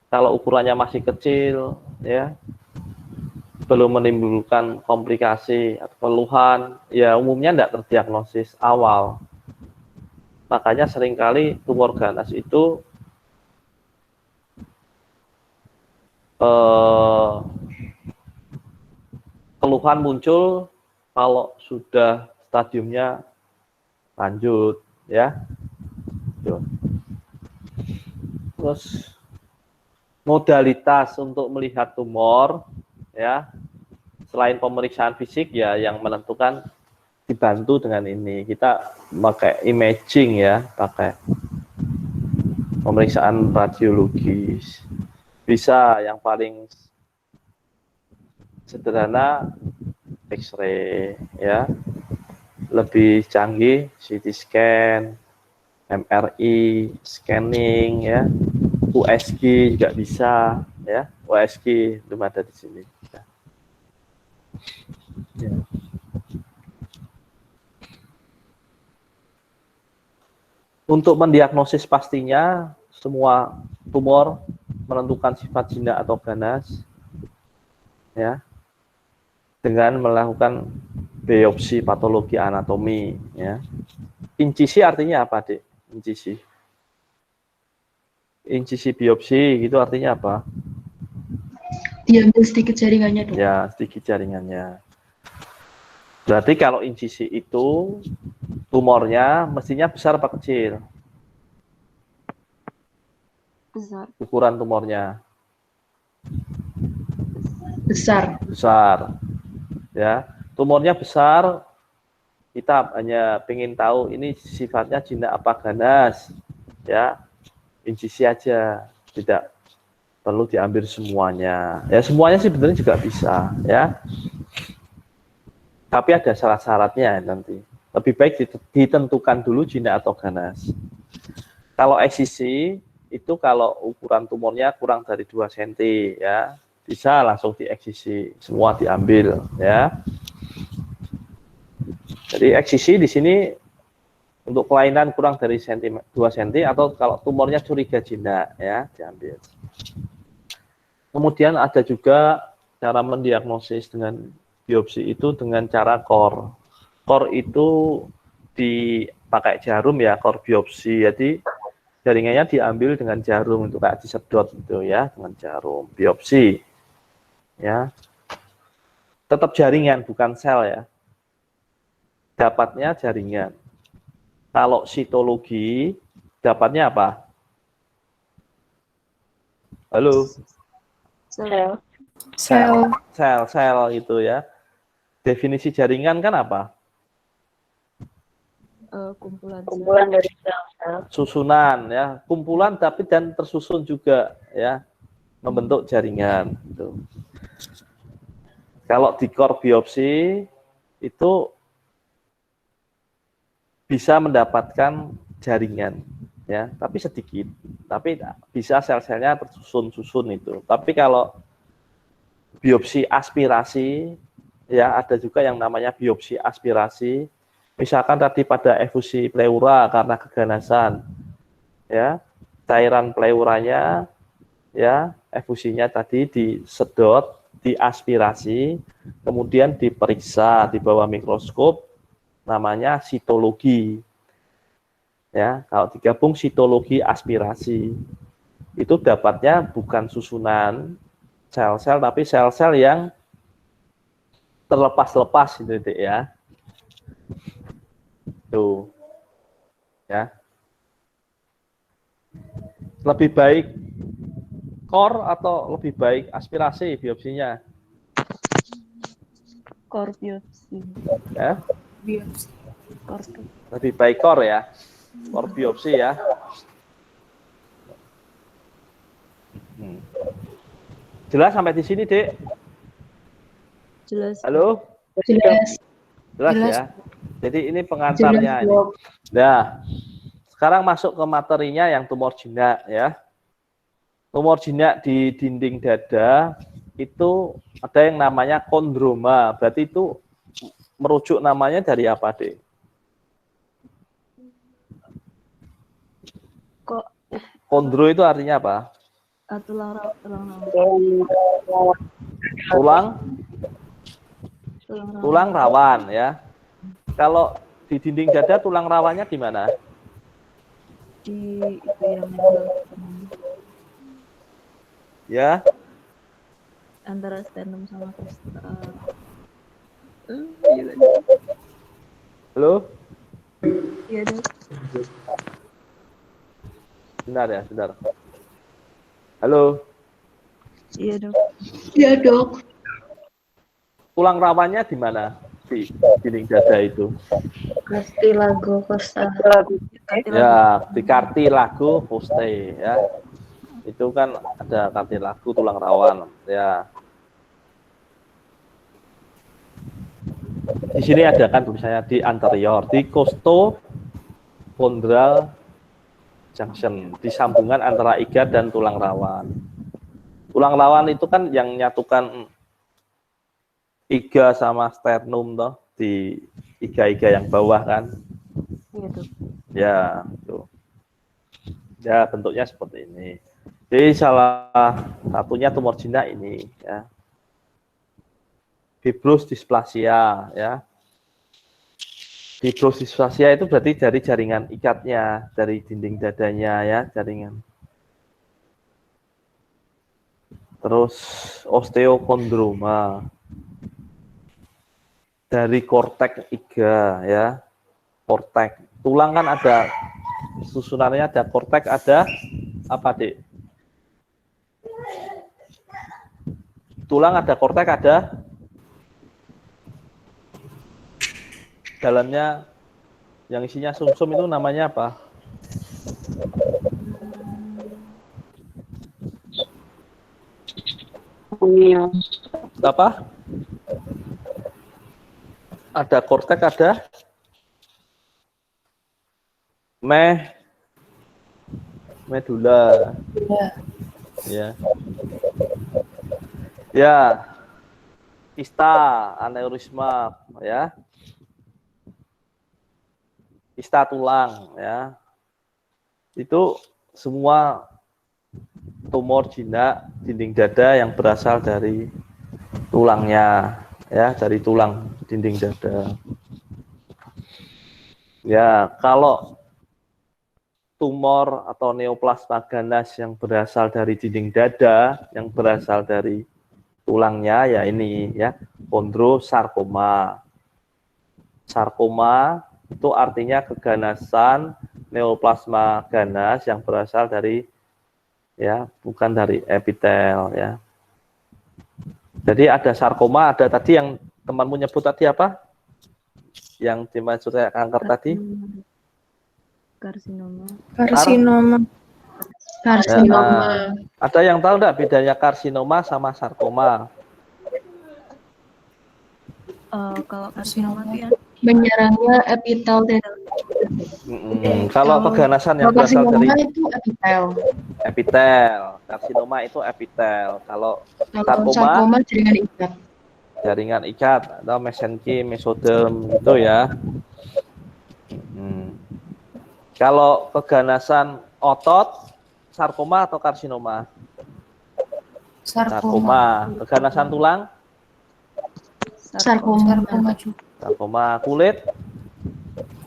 Kalau ukurannya masih kecil ya, belum menimbulkan komplikasi atau keluhan, ya umumnya tidak terdiagnosis awal. Makanya seringkali tumor ganas itu keluhan muncul kalau sudah stadiumnya lanjut ya. Terus modalitas untuk melihat tumor ya, selain pemeriksaan fisik ya yang menentukan dibantu dengan ini. Kita pakai imaging ya, pakai pemeriksaan radiologis. Bisa yang paling sederhana X-ray ya. Lebih canggih CT scan, MRI, scanning ya. USG juga bisa ya. USG belum ada di sini. Ya. Ya. Untuk mendiagnosis pastinya semua tumor menentukan sifat jinak atau ganas ya. dengan melakukan biopsi patologi anatomi, ya. Incisi artinya apa, Dek? Incisi. Incisi biopsi itu artinya apa? Diambil sedikit jaringannya, Dok. Ya, sedikit jaringannya. Berarti kalau incisi itu tumornya mestinya besar apa kecil? Besar. Ukuran tumornya Besar. besar. Ya, tumornya besar. Kita hanya ingin tahu ini sifatnya jinak apa ganas. Ya, incisi aja, tidak perlu diambil semuanya. Ya, semuanya sih sebenarnya juga bisa, ya. Tapi ada syarat-syaratnya nanti. Lebih baik ditentukan dulu jinak atau ganas. Kalau eksisi itu kalau ukuran tumornya kurang dari 2 cm, ya, bisa langsung dieksisi, semua diambil, ya. Jadi eksisi di sini untuk kelainan kurang dari 2 cm atau kalau tumornya curiga jinak, ya, diambil. Kemudian ada juga cara mendiagnosis dengan biopsi itu dengan cara core. Core itu dipakai jarum, ya, core biopsi. Jadi jaringannya diambil dengan jarum, itu kayak disedot gitu, ya, dengan jarum biopsi, ya. Tetap jaringan bukan sel, ya. Dapatnya jaringan. Kalau sitologi dapatnya apa? Halo? Sel. Sel. Sel itu, ya. Definisi jaringan kan apa? Kumpulan dari sel-sel. Susunan, ya, kumpulan tapi dan tersusun juga, ya, membentuk jaringan. Gitu. Kalau di core biopsi itu bisa mendapatkan jaringan, ya, tapi sedikit, tapi bisa sel-selnya tersusun-susun itu. Tapi kalau biopsi aspirasi, ya, ada juga yang namanya biopsi aspirasi. Misalkan tadi pada efusi pleura karena keganasan, ya, cairan pleuranya, ya, efusinya tadi disedot, diaspirasi, kemudian diperiksa di bawah mikroskop, namanya sitologi. Ya, kalau digabung sitologi aspirasi, itu dapatnya bukan susunan sel-sel, tapi sel-sel yang terlepas-lepas, gitu, ya. Tuh, ya. Lebih baik core atau lebih baik aspirasi biopsinya? Core biopsi. Ya, Biopsi. Core. lebih baik core, ya. Core biopsi, ya. Jelas sampai di sini, Dek? Jelas. Halo? Jelas. Jelas, Jelas. ya. Jadi ini pengantarnya Jelas, ini. Dok. Nah, sekarang masuk ke materinya yang tumor jinak, ya. Tumor jinak di dinding dada itu ada yang namanya kondroma. Berarti itu merujuk namanya dari apa, Dek? Kok Kondro itu artinya apa? tulang rawan. Tulang rawan, ya. Kalau di dinding dada tulang rawannya di mana? Di itu yang Ya, antara sternum sama kosta. halo? Iya, Dok. Benar, ya, benar. Halo? Iya, Dok. Iya, Dok. Tulang rawannya di mana? Di dinding dada itu. Cartilago costa. Ya, di cartilago costae, ya. Itu kan ada cartilago tulang rawan, ya. Di sini ada kan tulisannya di anterior, di costochondral junction, di sambungan antara iga dan tulang rawan. Tulang rawan itu kan yang nyatukan iga sama sternum toh, di iga-iga yang bawah kan. Iya, Dok. Ya, itu. Ya, bentuknya seperti ini. Jadi salah satunya tumor jinak ini, ya. fibrosdisplasia ya. Fibrosdisplasia itu berarti dari jaringan ikatnya, dari dinding dadanya ya, jaringan. Terus osteokondroma dari korteks iga ya, korteks. Tulang kan ada susunannya, ada korteks, ada apa, Dik? Tulang ada korteks, ada dalamnya yang isinya sumsum itu namanya apa? Apa? Ada korteks, ada medula. Ya. Ya. Kista, aneurisma ya. Kista tulang ya. Itu semua tumor jinak dinding dada yang berasal dari tulangnya ya, dari tulang dinding dada. Ya, kalau tumor atau neoplasma ganas yang berasal dari dinding dada, yang berasal dari tulangnya ya ini ya, kondrosarkoma. Sarkoma itu artinya keganasan neoplasma ganas yang berasal dari ya, bukan dari epitel ya. Jadi ada sarkoma, ada tadi yang temanmu nyebut tadi apa? Yang dimaksud saya kanker tadi? Karsinoma. Karsinoma. Karsinoma. Ada yang tahu enggak bedanya karsinoma sama sarkoma? Kalau karsinoma itu yang Menyerangnya epitel dan Kalau keganasan yang berasal karsinoma dari itu epitel. epitel, karsinoma itu epitel. Kalau Kalau sarkoma sarkoma jaringan ikat. jaringan ikat atau mesenki, mesoderm itu ya. Kalau keganasan otot, sarkoma atau karsinoma? Sarkoma. Keganasan tulang? Sarkoma. Sarkoma. Kulit?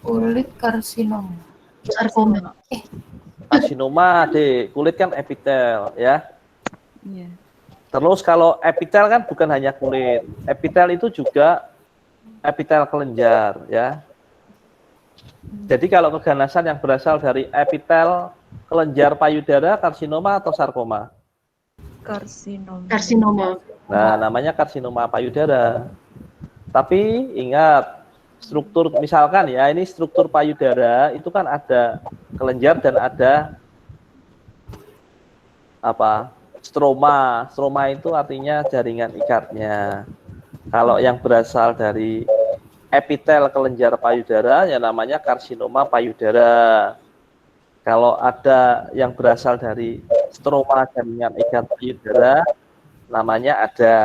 Kulit karsinoma. Sarkoma. Karsinoma, Dek. Kulit kan epitel ya. Iya. Terus kalau epitel kan bukan hanya kulit. Epitel itu juga epitel kelenjar ya. Jadi kalau keganasan yang berasal dari epitel kelenjar payudara, karsinoma atau sarkoma? Karsinoma. Karsinoma. Nah, namanya karsinoma payudara. Tapi ingat, struktur misalkan ya, ini struktur payudara itu kan ada kelenjar dan ada apa? Stroma. Stroma itu artinya jaringan ikatnya. Kalau yang berasal dari epitel kelenjar payudara ya namanya karsinoma payudara. Kalau ada yang berasal dari stroma jaringan ikat payudara namanya ada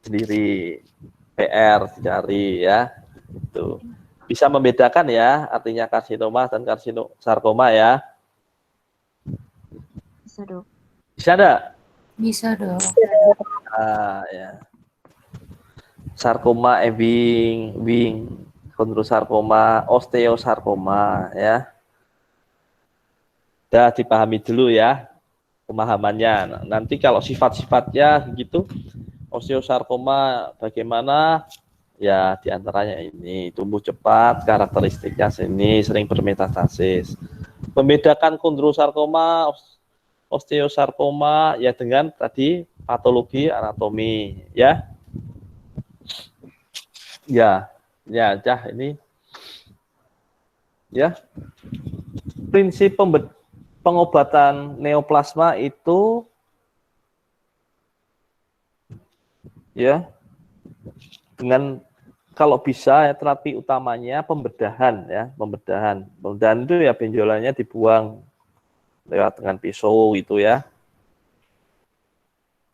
sendiri, PR dicari ya. Itu bisa membedakan ya artinya karsinoma dan sarkoma ya. Bisa dok. Bisa enggak? Bisa dong. Ya. Sarkoma wing, kondrosarkoma, osteosarkoma ya. Udah dipahami dulu ya pemahamannya. Nanti kalau sifat-sifatnya gitu, osteosarkoma bagaimana? Ya diantaranya ini, tumbuh cepat, karakteristiknya sini, sering bermetastasis. Membedakan kondrosarkoma, osteosarkoma ya dengan tadi patologi anatomi ya. Ya, ini ya. Prinsip pengobatan neoplasma itu ya dengan kalau bisa ya terapi utamanya pembedahan ya, pembedahan itu ya benjolannya dibuang lewat dengan pisau itu ya.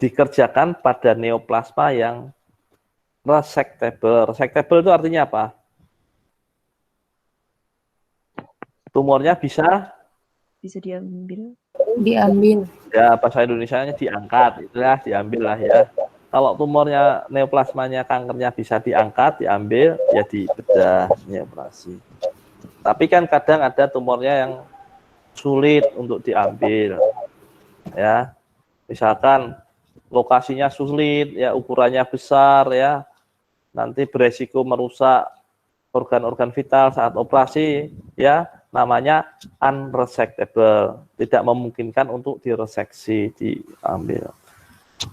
Dikerjakan pada neoplasma yang resectable. Resectable itu artinya apa? Tumornya bisa diambil. Diambil. Ya bahasa Indonesianya diangkat, itulah diambil lah ya. Kalau tumornya neoplasmanya kankernya bisa diangkat, diambil, ya dibedah, ini operasi. Tapi kan kadang ada tumornya yang sulit untuk diambil, ya. Misalkan lokasinya sulit, ya ukurannya besar, ya. Nanti beresiko merusak organ-organ vital saat operasi, ya. Namanya unresectable, tidak memungkinkan untuk direseksi, diambil.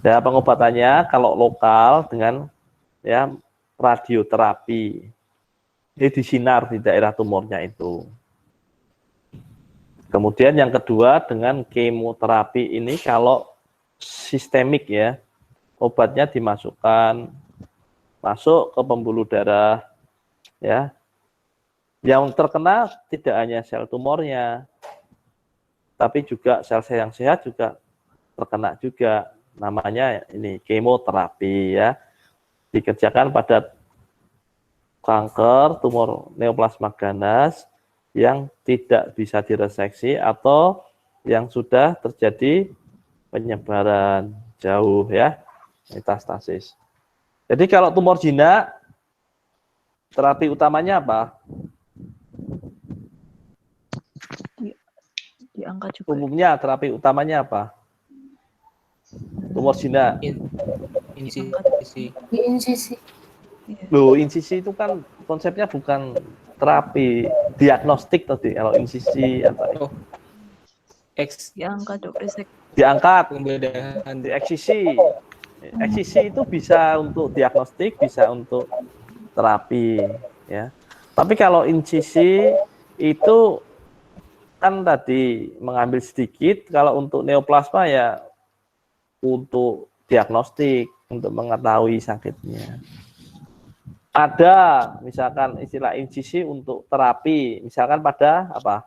Ya, pengobatannya kalau lokal dengan ya radioterapi. Ini disinar di daerah tumornya itu. Kemudian yang kedua dengan kemoterapi ini kalau sistemik ya, obatnya dimasukkan masuk ke pembuluh darah ya. Yang terkena tidak hanya sel tumornya, tapi juga sel-sel yang sehat juga terkena juga. Namanya ini kemoterapi ya, dikerjakan pada kanker tumor neoplasma ganas yang tidak bisa direseksi atau yang sudah terjadi penyebaran jauh ya, metastasis. Jadi kalau tumor jinak, terapi utamanya apa? Diangkat juga. Umumnya terapi utamanya apa? Tumor jinak. Di insisi. Loh, insisi itu kan konsepnya bukan terapi, diagnostik tadi. Kalau insisi apa? Diangkat dok, resek. Diangkat, Pembedahan dieksisi. Eksisi itu bisa untuk diagnostik, bisa untuk terapi, ya. Tapi kalau insisi itu kan tadi mengambil sedikit, kalau untuk neoplasma ya untuk diagnostik, untuk mengetahui sakitnya. Ada misalkan istilah insisi untuk terapi, misalkan pada apa?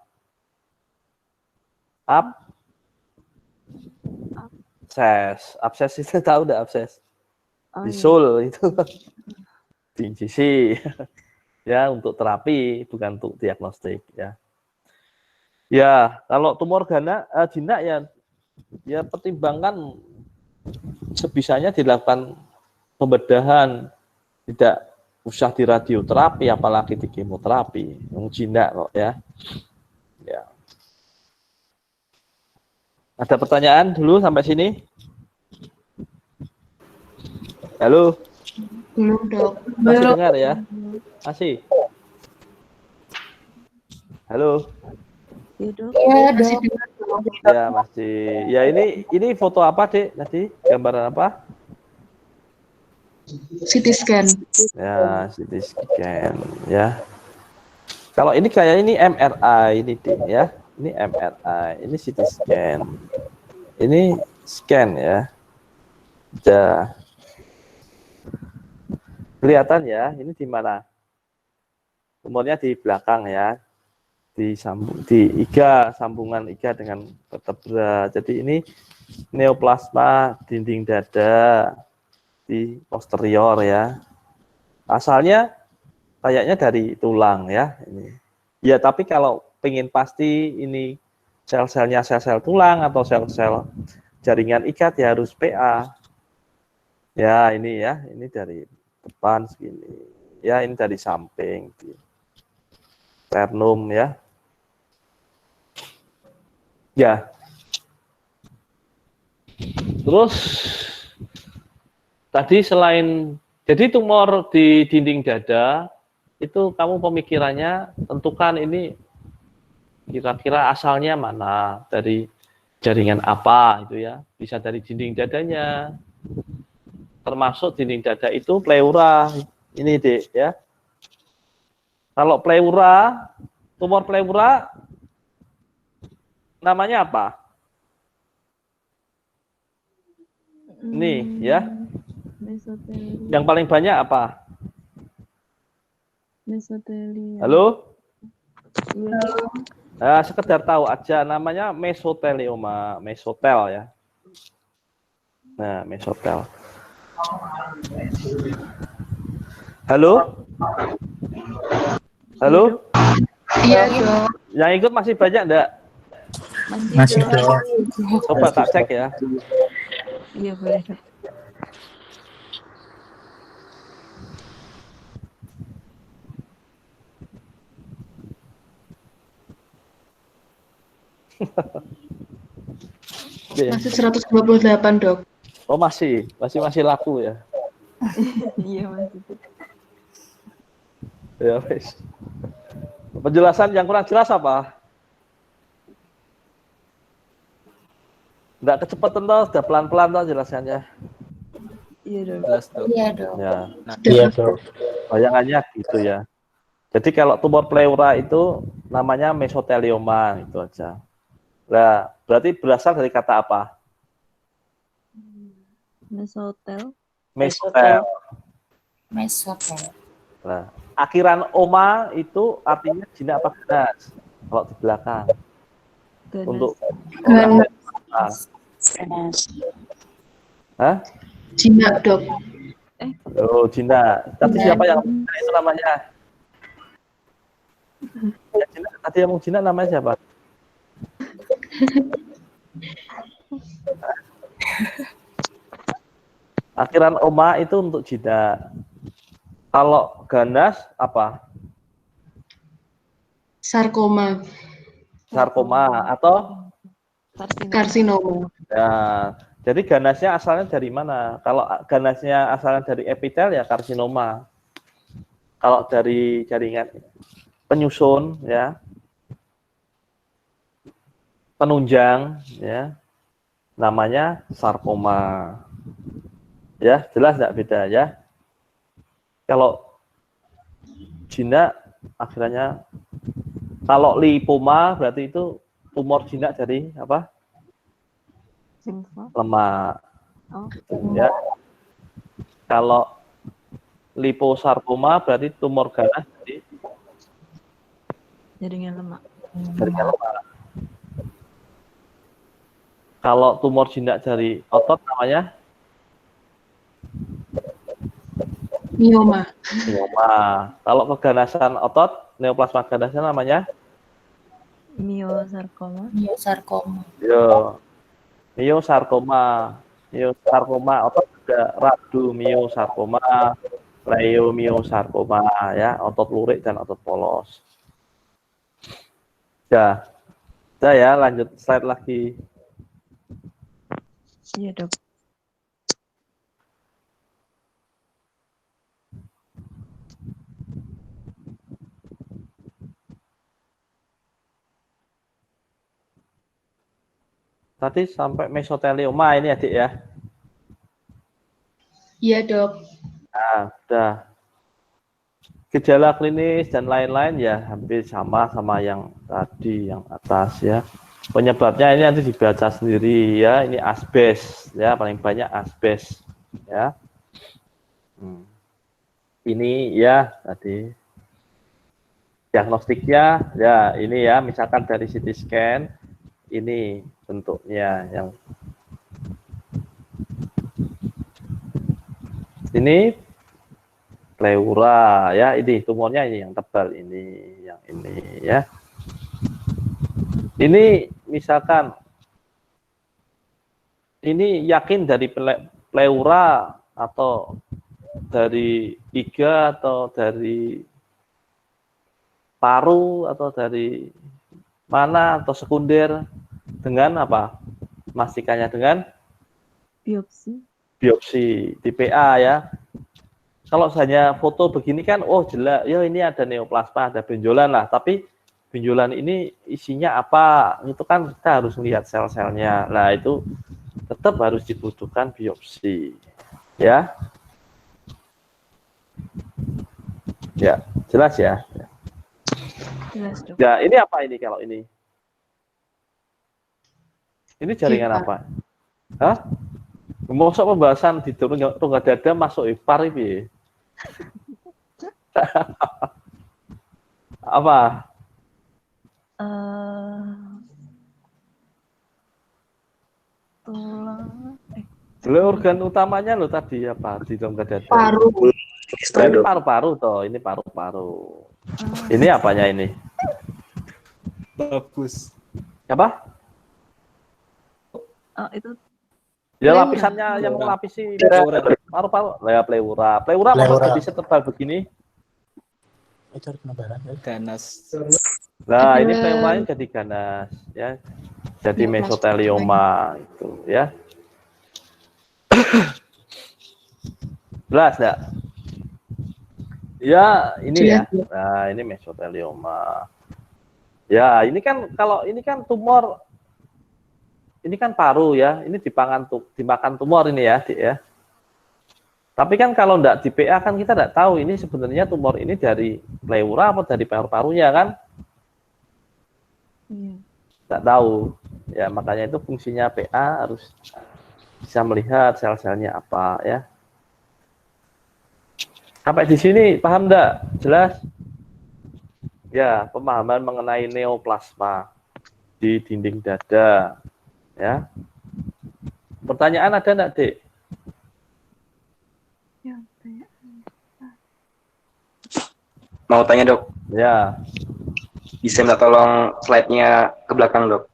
Abses itu tahu enggak abses? Oh, Bisul itu di insisi ya untuk terapi bukan untuk diagnostik ya. Ya, kalau tumor jinak ya pertimbangkan sebisanya dilakukan pembedahan, tidak usah di radioterapi apalagi di kemoterapi. Yang jinak kok ya. Ya. Ada pertanyaan dulu sampai sini? Halo? Belum dok. Masih dengar ya? Masih? Halo? iya dok. Iya dok. Ya masih. Ya ini foto apa dek tadi? Gambaran apa? CT scan. Ya CT scan ya. Kalau ini kayak ini MRI ini dek ya. Ini MRI, ini CT scan. Ini scan ya. Udah. Kelihatan ya, ini di mana? Tumornya di belakang ya. Di iga, sambungan iga dengan vertebra. Jadi ini neoplasma dinding dada di posterior ya. Asalnya kayaknya dari tulang ya ini. Ya, tapi kalau pengen pasti ini sel-selnya sel-sel tulang atau sel-sel jaringan ikat ya harus PA. Ya, ini dari depan segini. Ya, ini dari samping. Sternum ya. Ya. Terus tadi selain jadi tumor di dinding dada itu kamu pemikirannya tentukan ini kira-kira asalnya mana, dari jaringan apa itu ya, bisa dari dinding dadanya, termasuk dinding dada itu pleura ini dek ya. Kalau pleura, tumor pleura namanya apa? Nih ya, Mesotelia. yang paling banyak apa? Mesotelia. Halo? Iya. Nah, sekedar tahu aja namanya mesotelioma, mesotel ya. Nah, mesotel. Halo? Halo? Iya dok. Yang ikut masih banyak enggak? Masih dok. Coba tak cek ya. Iya boleh dok. Oke. Masih 128, Dok. Oh masih laku ya. Iya masih. Ya wes. Penjelasan yang kurang jelas apa? Nggak kecepatan toh, sudah pelan-pelan toh jelasannya. Iya dok. Jelas dok. Iya, Dok. Ya, Iya dok. bayangannya gitu ya. Jadi kalau tumor pleura itu namanya mesotelioma itu aja. Nah, berarti berasal dari kata apa? Mesotel. Mesotel. Mesotel. Nah, akhiran oma itu artinya jinak apa ganas? Kalau di belakang. Ganas. Untuk Ganas. Hah? Jinak, Dok. Oh, jinak. Tadi Jinak. siapa yang jinak itu namanya? Ya, jinak. Tadi yang mau jinak namanya siapa? Akhiran oma itu untuk jinak. Kalau ganas apa? Sarkoma. Sarkoma atau Karsinoma. ya. Jadi ganasnya asalnya dari mana? Kalau ganasnya asalnya dari epitel ya karsinoma. Kalau dari jaringan penyusun ya, penunjang ya, namanya sarkoma. Ya, jelas nggak beda ya? Kalau jinak akhirnya, kalau lipoma berarti itu tumor jinak dari apa? Simfa. Lemak. Oh. Ya. Kalau liposarkoma berarti tumor ganas dari Jaringan lemak. jaringan lemak. Kalau tumor jinak dari otot namanya Mioma. mioma. Kalau keganasan otot, neoplasma ganasnya namanya Miosarkoma. Miosarkoma. miosarkoma. Miosarkoma otot ada rhabdomyosarkoma, leiomyosarkoma ya, otot lurik dan otot polos. Ya. Udah ya, lanjut slide lagi. Iya dok. Tadi sampai mesotelioma ini adik ya. Iya, Dok. Nah, udah. Gejala klinis dan lain-lain ya hampir sama yang tadi yang atas ya. Penyebabnya ini nanti dibaca sendiri ya. Ini asbes ya, paling banyak asbes ya. Ini ya tadi diagnostiknya ya ini ya, misalkan dari CT scan ini bentuknya yang ini pleura ya, ini tumornya ini yang tebal ini, yang ini ya. Ini misalkan ini yakin dari pleura atau dari iga atau dari paru atau dari mana atau sekunder dengan apa? Memastikannya dengan Biopsi. biopsi TPA ya. Kalau hanya foto begini kan, oh jelas, ya ini ada neoplasma, ada benjolan lah. Tapi benjolan ini isinya apa? Itu kan kita harus melihat sel-selnya. Nah itu tetap harus dibutuhkan biopsi, ya. Ya, jelas ya. Jelas dok. Ya, ini apa ini kalau ini? Ini jaringan Ipar. apa? Hah? Masuk pembahasan di rongga dada masuk ipar ini. Apa? Tulang. Lo organ utamanya lo tadi apa di rongga dada? Paru. Kista, Ini dok. paru-paru toh, ini paru-paru. Ini apanya ini? Bagus. Apa? Oh, itu Ya Pleura. lapisannya yang melapisi Pleura. paru-paru. Ya pleura. Pleura Pleura. apa jadi setebal begini? Itu harus kena barang ya. Ganas. Nah, ini Ada- pleuranya jadi ganas ya. Jadi mesotelioma itu ya. Jelas enggak? Ya, ini ya. Nah, ini mesotelioma. Ya, ini kan kalau ini kan tumor, ini kan paru ya. Ini dimakan tumor ini ya, Dik, ya. Tapi kan kalau enggak di PA kan kita enggak tahu ini sebenarnya tumor ini dari pleura atau dari paru-parunya kan? Iya. Enggak tahu. Ya, makanya itu fungsinya PA harus bisa melihat sel-selnya apa ya. Sampai di sini paham enggak? Jelas? Ya, pemahaman mengenai neoplasma di dinding dada. Ya. Pertanyaan ada enggak, Dik? Ya, tanya. Mau tanya dok, Ya. bisa minta tolong slide-nya ke belakang dok.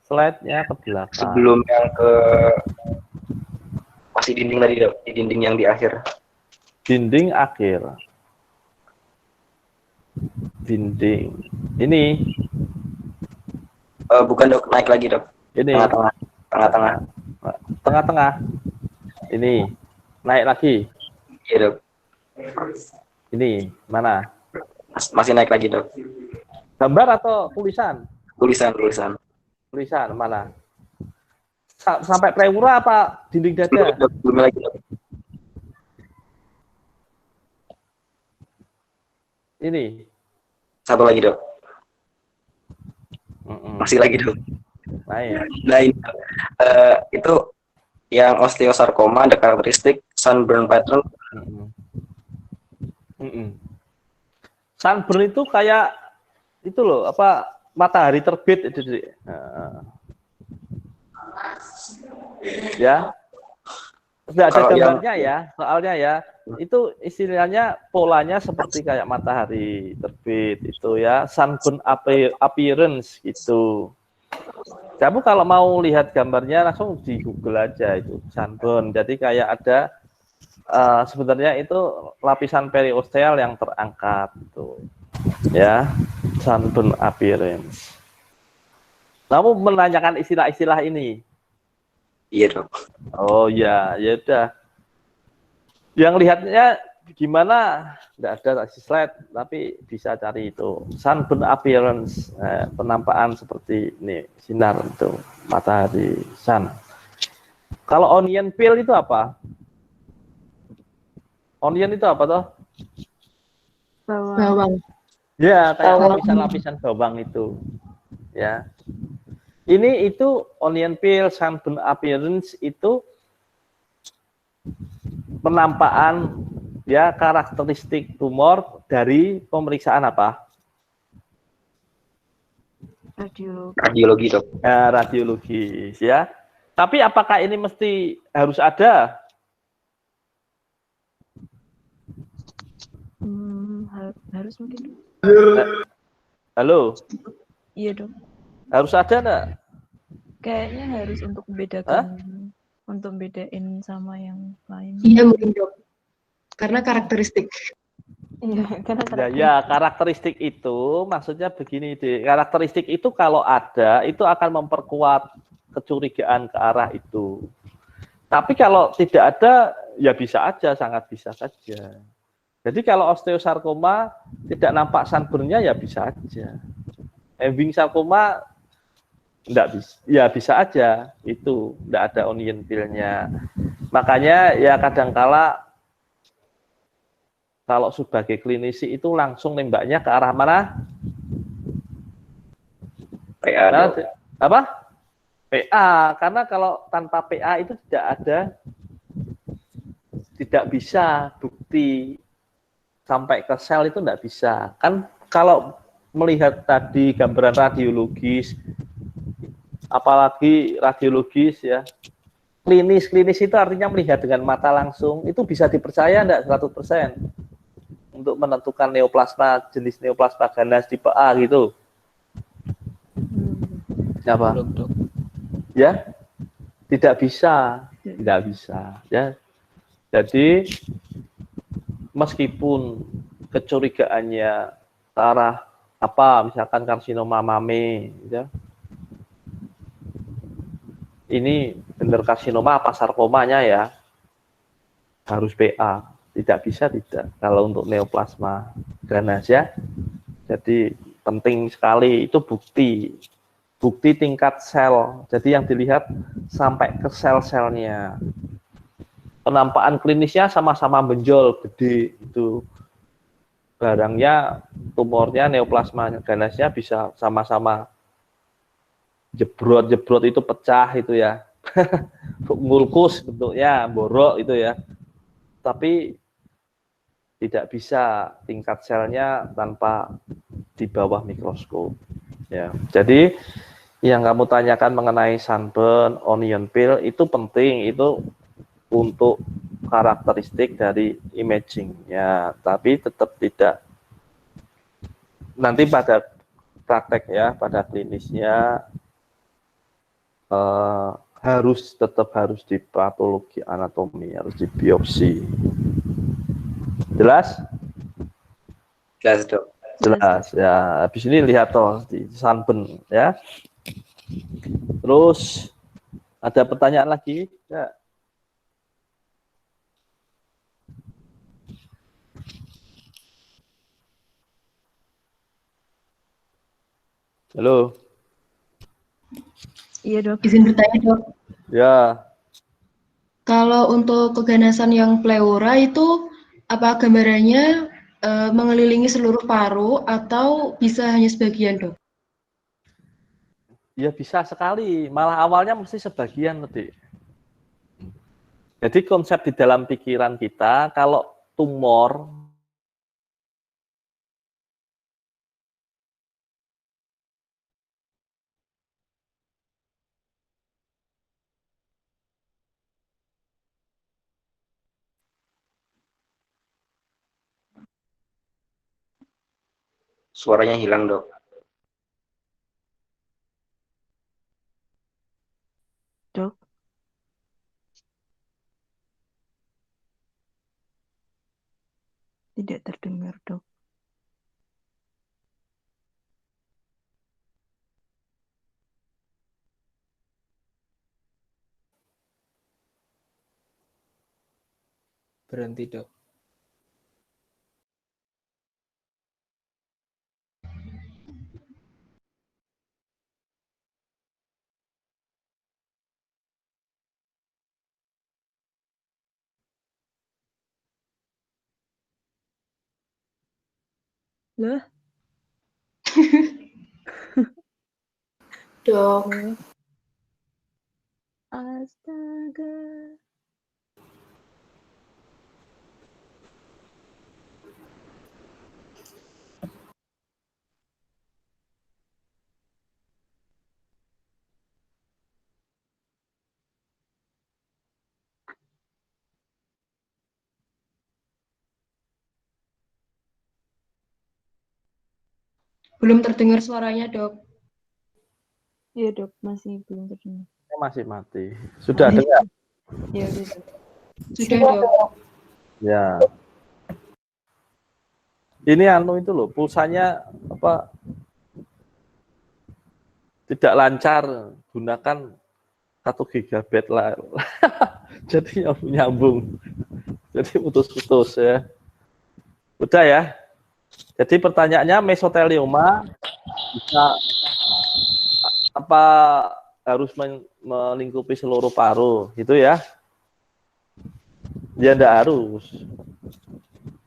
Slide-nya ke belakang. Sebelum yang ke masih dinding tadi dok, di dinding yang di akhir. Dinding akhir. Dinding. Ini. Bukan dok, naik lagi dok. Ini. Tengah-tengah. Tengah-tengah. Tengah-tengah. Ini. Naik lagi. Iya dok. Ini. Mana? Masih naik lagi dok. Gambar atau tulisan? Tulisan. Tulisan. Mana? Sampai pleura apa dinding dada? Dok, belum lagi dok. Ini. Satu lagi dok. Masih lagi dok. Naik. Nah ini dok. Itu yang osteosarkoma ada karakteristik sunburn pattern. Sunburn itu kayak itu loh, apa matahari terbit itu. Ya. Tidak ada Kalau gambarnya ya, soalnya ya itu istilahnya polanya seperti kayak matahari terbit itu ya, sunburn appearance gitu. Kamu kalau mau lihat gambarnya langsung di Google aja itu sunburn. Jadi kayak ada sebenarnya itu lapisan periosteal yang terangkat itu ya, sunburn appearance. Kamu menanyakan istilah-istilah ini. Iya dok. Oh ya, ya udah. Yang lihatnya gimana? Nggak ada slide, tapi bisa cari itu. Sunburn appearance, penampakan seperti ini, sinar itu, matahari, sun. Kalau onion peel itu apa? Onion itu apa toh? Bawang. Ya, kayak lapisan-lapisan bawang itu. Ya. Ini itu onion peel, sunburn appearance itu penampakan ya karakteristik tumor dari pemeriksaan apa? Radiologi dok. Radiologis ya. Tapi apakah ini mesti harus ada? Harus mungkin. Halo? Iya dok. Harus ada enggak? Kayaknya harus untuk membedakan, untuk bedain sama yang lain. Iya mungkin dok. Karena karakteristik. Iya, karena Ya, karakteristik itu maksudnya begini deh. Karakteristik itu kalau ada itu akan memperkuat kecurigaan ke arah itu. Tapi kalau tidak ada ya bisa aja, sangat bisa saja. Jadi kalau osteosarkoma tidak nampak sunburn-nya ya bisa aja. Ewing sarkoma enggak bisa, ya bisa aja itu enggak ada onion peel-nya. Makanya ya kadangkala kalau sebagai klinisi itu langsung nembaknya ke arah mana? PA. Apa? PA. Karena kalau tanpa PA itu tidak bisa bukti sampai ke sel itu enggak bisa. Kan kalau melihat tadi gambaran radiologis, apalagi radiologis ya, klinis itu artinya melihat dengan mata langsung, itu bisa dipercaya enggak 100% untuk menentukan neoplasma, jenis neoplasma ganas tipe A gitu. Apa? Ya, tidak bisa ya. Jadi meskipun kecurigaannya ke arah apa, misalkan karsinoma mame, ya, ini benar karsinoma apa sarkomanya ya, harus PA. Tidak bisa tidak kalau untuk neoplasma ganas ya. Jadi penting sekali, itu bukti tingkat sel. Jadi yang dilihat sampai ke sel-selnya. Penampakan klinisnya sama-sama benjol, gede itu. Barangnya, tumornya, neoplasma ganasnya bisa sama-sama jebrot itu pecah itu ya. Ngulkus bentuknya, borok itu ya. Tapi tidak bisa tingkat selnya tanpa di bawah mikroskop. Ya, jadi yang kamu tanyakan mengenai sunburn, onion peel itu penting, itu untuk karakteristik dari imaging ya, tapi tetap tidak nanti pada praktek ya, pada klinisnya tetap harus di patologi anatomi, harus di biopsi. Jelas? Jelas, Dok. Jelas ya. Habis ini lihat toh di sunburn ya. Terus ada pertanyaan lagi? Ya. Halo. Iya, Dok. Izin bertanya, Dok. Ya. Kalau untuk keganasan yang pleura itu apa gambarannya mengelilingi seluruh paru atau bisa hanya sebagian, Dok? Ya bisa sekali, malah awalnya mesti sebagian tadi. Jadi konsep di dalam pikiran kita, kalau tumor Suaranya hilang, Dok. Dok. Tidak terdengar, Dok. Berhenti, Dok. Lah, Dok, astaga. belum terdengar suaranya, Dok. Iya, Dok, masih belum terdengar. masih mati. Sudah dengar? Iya, udah, Dok. Sudah, Dok. Ya. Ini itu loh, pulsanya apa? Tidak lancar, gunakan 1 GB lah. Jadi nyambung. Jadi putus-putus ya. Udah ya. Jadi pertanyaannya mesotelioma bisa apa harus melingkupi seluruh paru, gitu ya? Ya enggak harus.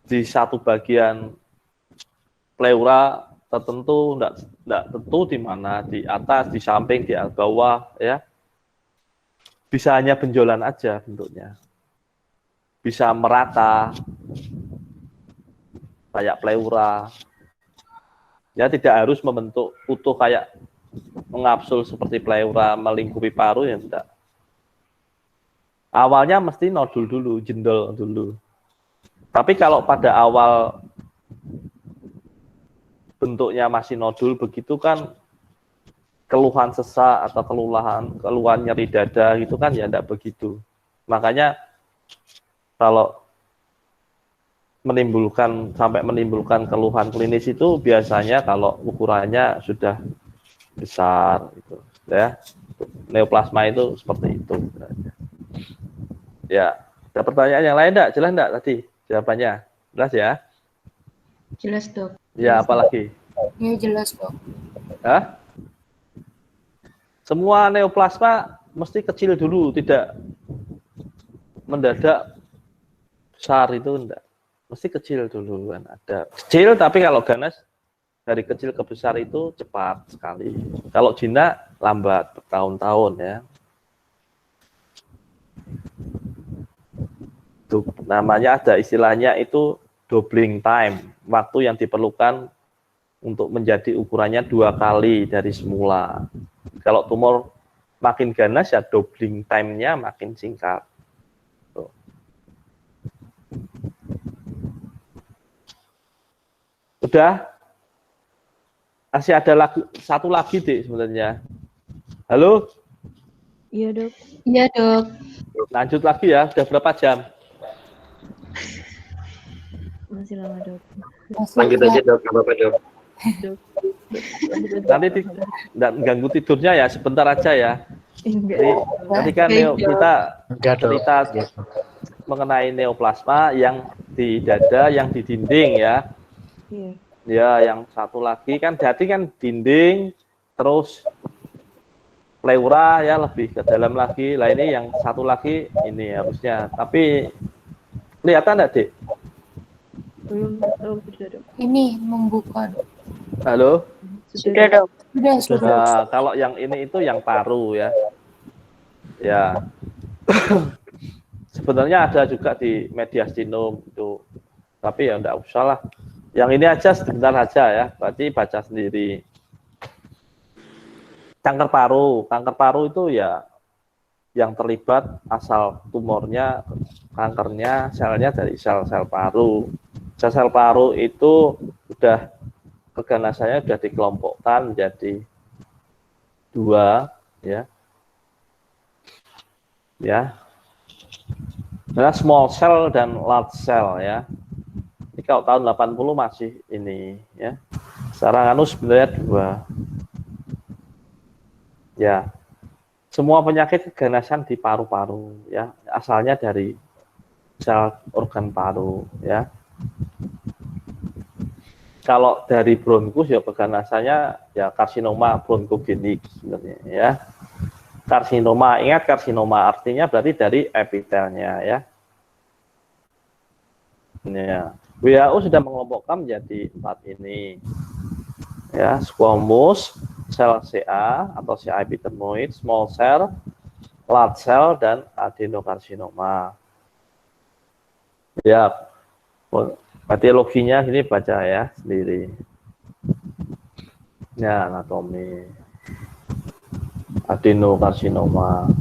Di satu bagian pleura tertentu enggak tentu di mana, di atas, di samping, di bawah ya. Bisa hanya benjolan aja bentuknya. Bisa merata kayak pleura. Ya tidak harus membentuk utuh kayak mengapsul seperti pleura melingkupi paru ya enggak. Awalnya mesti nodul dulu, jendol dulu. Tapi kalau pada awal bentuknya masih nodul begitu kan keluhan sesak atau keluhan nyeri dada gitu kan ya enggak begitu. Makanya kalau sampai menimbulkan keluhan klinis itu biasanya kalau ukurannya sudah besar gitu ya. neoplasma itu seperti itu. Ya, ada pertanyaan yang lain enggak? Jelas enggak tadi jawabannya? Jelas ya? Jelas, Dok. Ya, apalagi? Ya jelas dok. Hah? Semua neoplasma mesti kecil dulu, tidak mendadak besar itu enggak. Mesti kecil dulu kan. Ada kecil, tapi kalau ganas dari kecil ke besar itu cepat sekali. Kalau jinak lambat, bertahun-tahun ya. Itu namanya ada istilahnya itu doubling time, waktu yang diperlukan untuk menjadi ukurannya 2 kali dari semula. Kalau tumor makin ganas ya doubling time-nya makin singkat. Tuh. Udah? Masih ada satu lagi deh sebenarnya. Halo? Iya dok. Iya, Dok. Lanjut lagi ya, udah berapa jam? Masih lama dok. Lanjut aja dok, nggak apa-apa dok. Dok. Nanti nggak ganggu tidurnya ya, sebentar aja ya. Enggak. Nanti kan Baik, Dok. kita Enggak dok. cerita mengenai neoplasma yang di dada, yang di dinding ya. Iya. Ya, yang satu lagi kan jadi kan dinding, terus pleura ya lebih ke dalam lagi. Lah ini yang satu lagi ini harusnya. Tapi kelihatan enggak, Dik? Belum tahu sudah dok. Ini membuka dok. Halo? Sudah dok. Sudah. Nah, kalau yang ini itu yang paru ya. Ya. Sebenarnya ada juga di mediastinum itu. Tapi ya enggak usah lah. Yang ini aja sebentar aja ya. Berarti baca sendiri. Kanker paru itu ya yang terlibat asal tumornya, kankernya, selnya dari sel-sel paru. Sel-sel paru itu sudah keganasannya sudah dikelompokkan menjadi 2 ya. Ya. Nah, small cell dan large cell ya. Ini kalau tahun 80 masih ini ya. Sekarang anu sebenarnya 2. Ya. Semua penyakit keganasan di paru-paru ya, asalnya dari sel organ paru ya. Kalau dari bronkus ya keganasannya ya karsinoma bronkogenik sebenarnya ya. Karsinoma, ingat karsinoma artinya berarti dari epitelnya ya. Ya. WHO sudah mengelompokkan menjadi 4 ini. Ya, squamous, sel CA atau CA epidermoid, small cell, large cell dan adenokarsinoma. Ya, etiologinya sini baca ya sendiri. Ya, anatomi. Adenokarsinoma,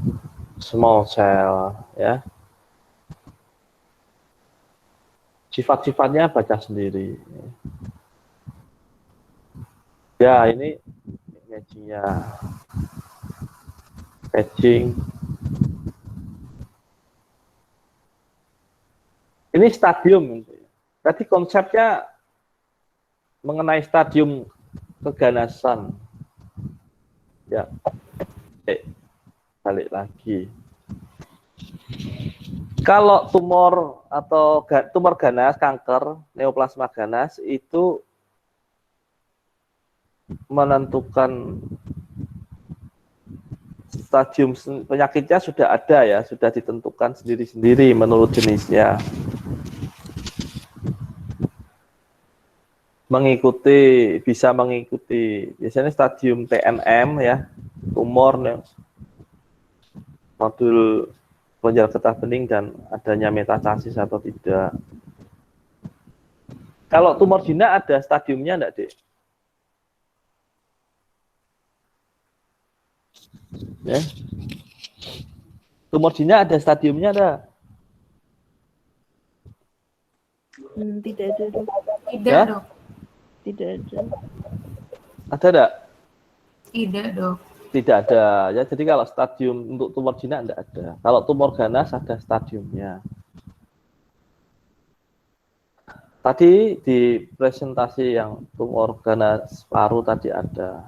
small cell ya. Sifat-sifatnya baca sendiri. Ya, ini imaging-nya. Staging. Ini stadium. Tadi konsepnya mengenai stadium keganasan. Ya. Balik lagi. Kalau tumor atau tumor ganas, kanker, neoplasma ganas itu menentukan stadium penyakitnya sudah ada ya, sudah ditentukan sendiri-sendiri menurut jenisnya. Bisa mengikuti biasanya stadium TNM ya, tumor nodul kelenjar getah bening dan adanya metastasis atau tidak. Kalau tumor jinak ada stadiumnya enggak, Dek? Ya. Tumor jinak ada stadiumnya enggak? Tidak ada dok. Tidak Ya? dok. Tidak ada. Ada enggak? Tidak dok. Tidak ada. Ya, jadi kalau stadium untuk tumor jinak enggak ada. Kalau tumor ganas ada stadiumnya. Tadi di presentasi yang tumor ganas paru tadi ada.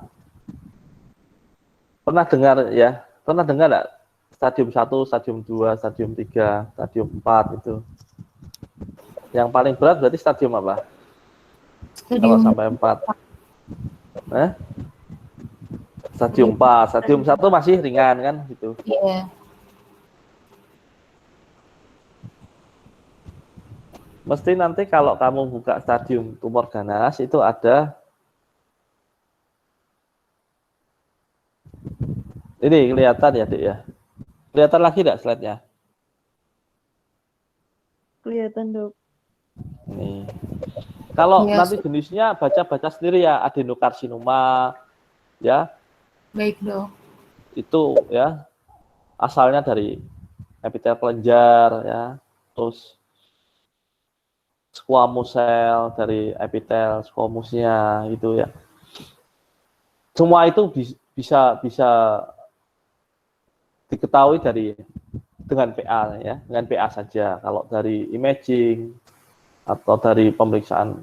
Pernah dengar ya Pernah dengar nggak? Stadium 1, stadium 2, stadium 3, stadium 4 itu. Yang paling berat berarti stadium apa? Kalau Stadium sampai 4. Stadium 4, stadium 1 masih ringan kan gitu. iya. Mesti nanti kalau kamu buka stadium tumor ganas itu ada ini kelihatan ya, Dik ya. Kelihatan lagi enggak slide-nya? Kelihatan, Dok. Nih. Kalau Iya, nanti jenisnya baca-baca sendiri ya, adenokarsinoma ya, baik dok. itu ya asalnya dari epitel kelenjar ya, terus squamous cell dari epitel squamousnya itu ya. Semua itu bisa diketahui dengan PA ya, dengan PA saja. Kalau dari imaging atau dari pemeriksaan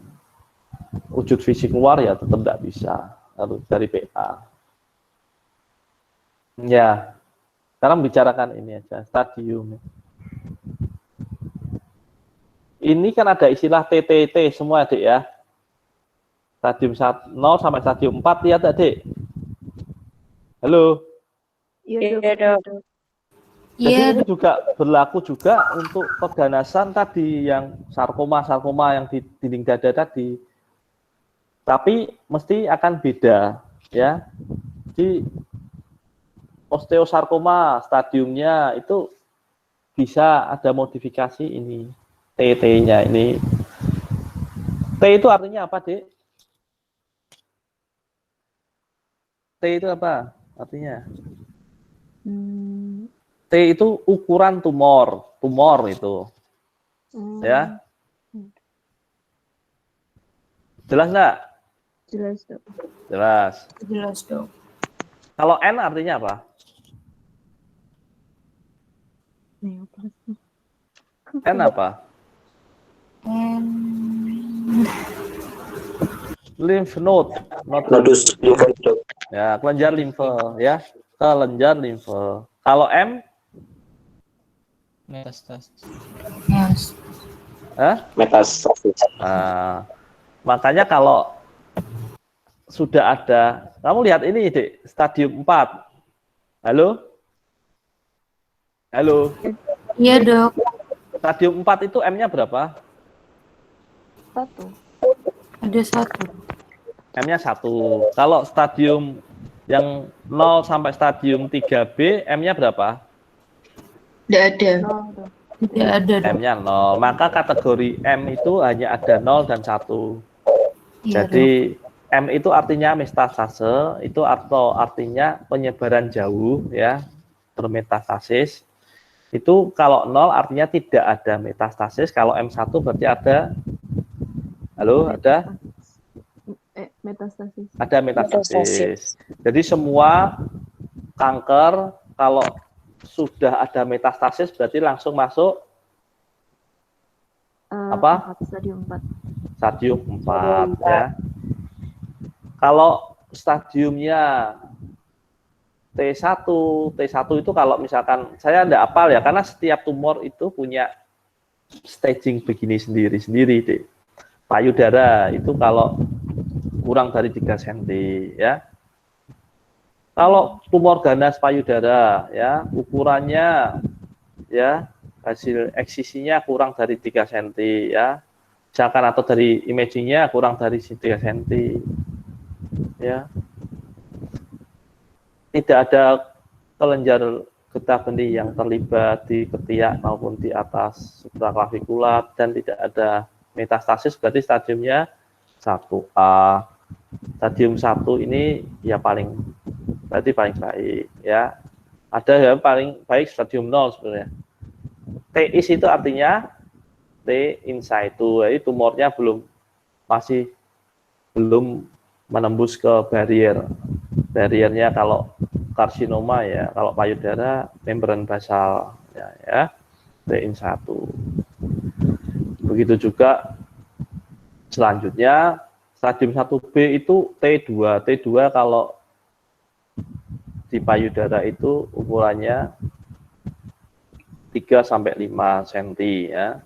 wujud fisik luar ya tetap tidak bisa, harus dari PA. Ya, sekarang bicarakan ini aja, stadium. Ini kan ada istilah TTT semua, Adik ya. Stadium 0 sampai stadium 4, lihat Adik. Halo. Iya, Dok. Iya, Dok. Jadi Iya, ini juga berlaku juga untuk keganasan tadi yang sarkoma yang di dinding dada tadi. Tapi mesti akan beda ya. Di osteosarkoma stadiumnya itu bisa ada modifikasi ini TT-nya ini. T itu artinya apa, Dek? T itu apa artinya? T itu ukuran tumor itu. Ya. Jelas nggak? Jelas, Dok. Jelas. jelas dok. Kalau N artinya apa? Neoplasma. N apa? Lymph node. Nodus lymphoid, dok. Ya, kelenjar limfe ya. Kelenjar limfe. Kalau M? Metastasis. Yes. Metastasis. Nah, makanya kalau sudah ada, kamu lihat ini, Dek, stadium 4. Halo? Halo? Iya dok. Stadium 4 itu M-nya berapa? 1. Ada 1. M-nya 1. Kalau stadium yang 0 sampai stadium 3B, M-nya berapa? Tidak ada. 0, Dok. Tidak ada dok. M-nya 0. Maka kategori M itu hanya ada 0 dan 1. Iya, Jadi M itu artinya metastase, itu artinya penyebaran jauh ya, bermetastasis. Itu kalau 0 artinya tidak ada metastasis, kalau M1 berarti ada. Halo, ada? Metastasis. Ada metastasis. Jadi semua kanker kalau sudah ada metastasis berarti langsung masuk apa? Stadium 4. Stadium 4 ya. Kalau stadiumnya T1 itu kalau misalkan saya tidak hafal ya, karena setiap tumor itu punya staging begini sendiri-sendiri, Dek. Payudara itu kalau kurang dari 3 cm ya. Kalau tumor ganas payudara ya, ukurannya ya, hasil eksisinya kurang dari 3 cm ya. Misalkan atau dari imagingnya kurang dari 3 cm ya. Tidak ada kelenjar getah benih yang terlibat di ketiak maupun di atas supraclavikular dan tidak ada metastasis, berarti stadiumnya 1A. Stadium 1 ini ya berarti paling baik ya. Ada yang paling baik stadium 0 sebenarnya. TIS itu artinya T in situ, jadi tumornya masih belum menembus ke bariernya. Kalau karsinoma ya, kalau payudara membran basal ya, T in 1. Begitu juga selanjutnya stadium 1B itu T2 kalau di payudara itu ukurannya 3 sampai 5 cm ya.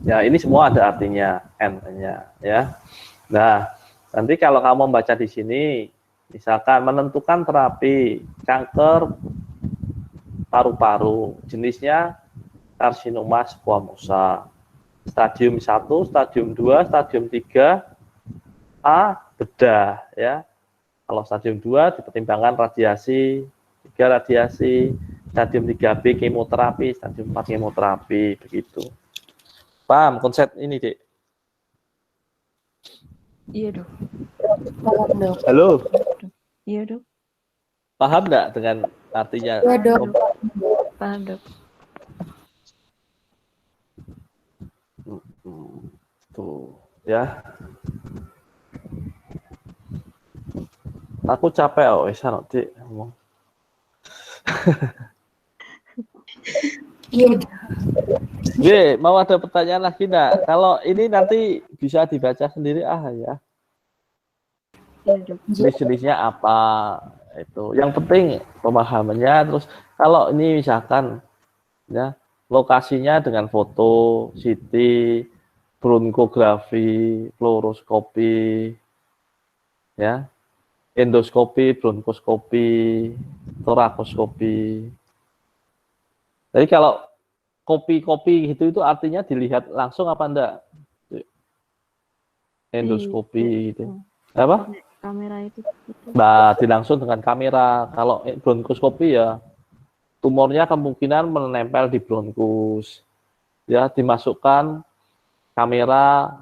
Ya, ini semua ada artinya N-nya ya. Nah, nanti kalau kamu membaca di sini, misalkan menentukan terapi kanker paru-paru, jenisnya karsinoma squamosa. Stadium 1, stadium 2, stadium 3 A bedah ya. Kalau stadium 2 dipertimbangkan radiasi, 3 radiasi, stadium 3B kemoterapi, stadium 4 kemoterapi, begitu. Paham konsep ini, Dik? Iya, Dok. Paham, Dok. Halo, Iya, Dok. paham nggak dengan artinya? Iya, Dok. Paham, Dok. Tuh, ya. Aku capek, Dik ngomong. Iya, Dok. Mau ada pertanyaan lagi enggak? Kalau ini nanti bisa dibaca sendiri ya. Iya, Dok. Jenis-jenisnya apa itu. Yang penting pemahamannya. Terus kalau ini misalkan ya lokasinya dengan foto, CT, bronkografi, fluoroskopi, ya, endoskopi, bronkoskopi, torakoskopi. Jadi kalau kopi-kopi gitu itu artinya dilihat langsung apa enggak? Endoskopi gitu. Apa? Kamera itu. Nah, dilangsung dengan kamera. Kalau bronkoskopi ya tumornya kemungkinan menempel di bronkus. Ya, dimasukkan kamera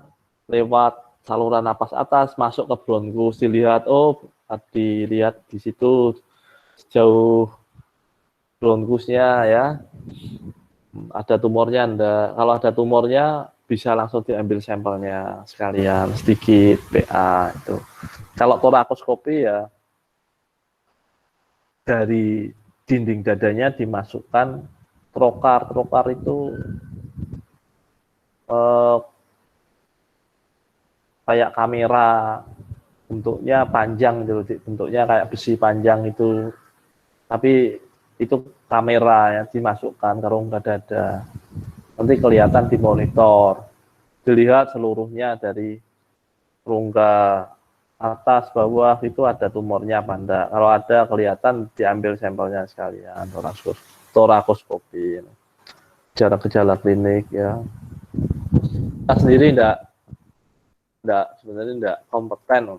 lewat saluran napas atas masuk ke bronkus, dilihat dilihat di situ sejauh bronkusnya ya. Ada tumornya enggak? Kalau ada tumornya bisa langsung diambil sampelnya sekalian sedikit PA itu. Kalau torakoskopi ya dari dinding dadanya dimasukkan trokar. Trokar itu kayak kamera, bentuknya panjang gitu, bentuknya kayak besi panjang itu. Tapi itu kamera yang dimasukkan ke rongga dada. Nanti kelihatan di monitor, dilihat seluruhnya dari rongga atas bawah itu ada tumornya apa enggak. Kalau ada kelihatan diambil sampelnya sekalian, torakoskopi. Gejala klinik ya. Kita sendiri sebenarnya enggak kompeten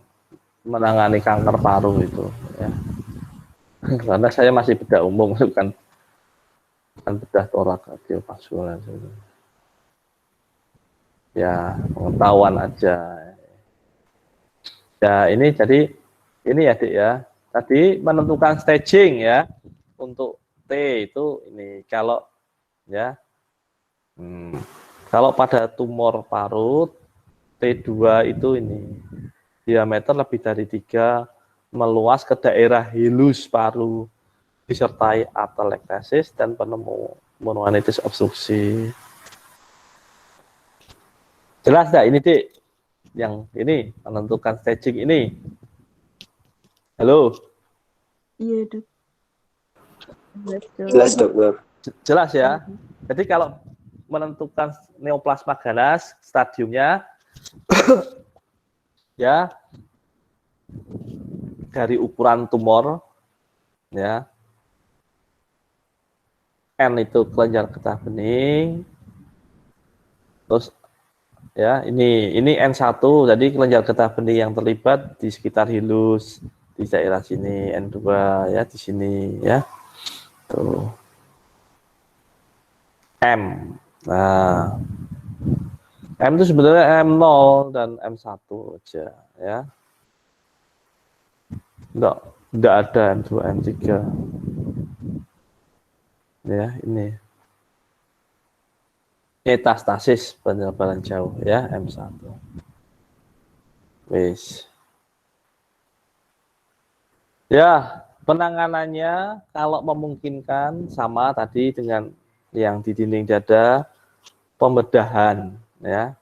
menangani kanker paru itu ya. Karena saya masih bedah umum bukan bedah torak kardiovaskular. Ya, pengetahuan aja. Ya, ini jadi ini ya, Dik ya. Tadi menentukan staging ya. Untuk T itu ini kalau ya. Kalau pada tumor parut T2 itu ini diameter lebih dari 3, meluas ke daerah hilus paru, disertai atelektasis dan pneumonitis obstruksi. Jelas enggak ini, Dik? Yang ini menentukan staging ini. Halo? Iya, Dok. Jelas, Dok. Jelas ya. Jadi kalau menentukan neoplasma ganas stadiumnya ya dari ukuran tumor ya. N itu kelenjar getah bening. Terus ya, ini N1, jadi kelenjar getah bening yang terlibat di sekitar hilus di daerah sini, N2 ya di sini ya. Tuh. M. Nah, M itu sebenarnya M0 dan M1 aja ya. Enggak ada M2, M3. Ya, ini. Metastasis penebalan jauh ya, M1. Wis. Ya, penanganannya kalau memungkinkan sama tadi dengan yang di dinding dada, pembedahan ya.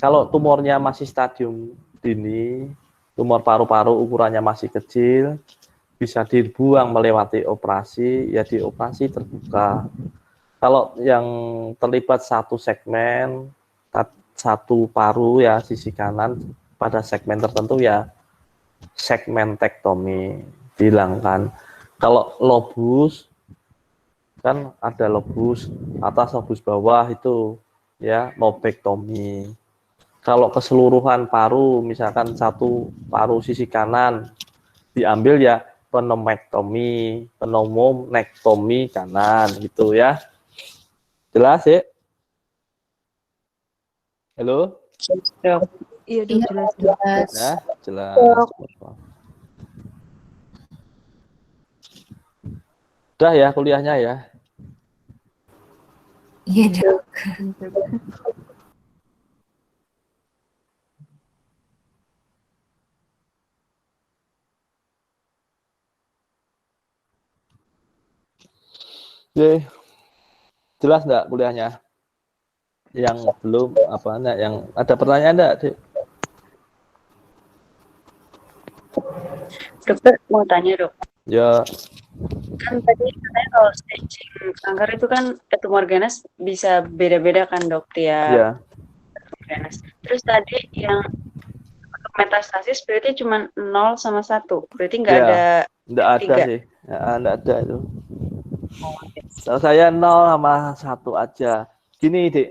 Kalau tumornya masih stadium dini, tumor paru-paru ukurannya masih kecil, bisa dibuang melewati operasi, ya di operasi terbuka. Kalau yang terlibat satu segmen, satu paru ya sisi kanan pada segmen tertentu ya segmentektomi, dihilangkan. Kalau lobus kan ada lobus atas, lobus bawah itu ya lobektomi. Kalau keseluruhan paru, misalkan satu paru sisi kanan diambil ya pneumektomi, pneumonektomi kanan gitu ya. Jelas ya? Halo? Dok. Iya dok, Iya, jelas dok. jelas. Ya, jelas. Udah ya kuliahnya ya. Iya, Dok. Oke. Jelas enggak kuliahnya? Yang belum apa enggak, yang ada pertanyaan enggak, Dik? Dokter mau tanya dok, Ya, kan tadi katanya kalau staging kanker itu kan tumor ganas bisa beda-beda kan dok tiap ya. tumor ganas. Terus tadi yang metastasis berarti cuma 0 sama 1, berarti nggak Ya. ada Enggak ada tiga. sih. Ya, enggak ada itu. Kalau saya 0 sama 1 aja. Gini, Dik.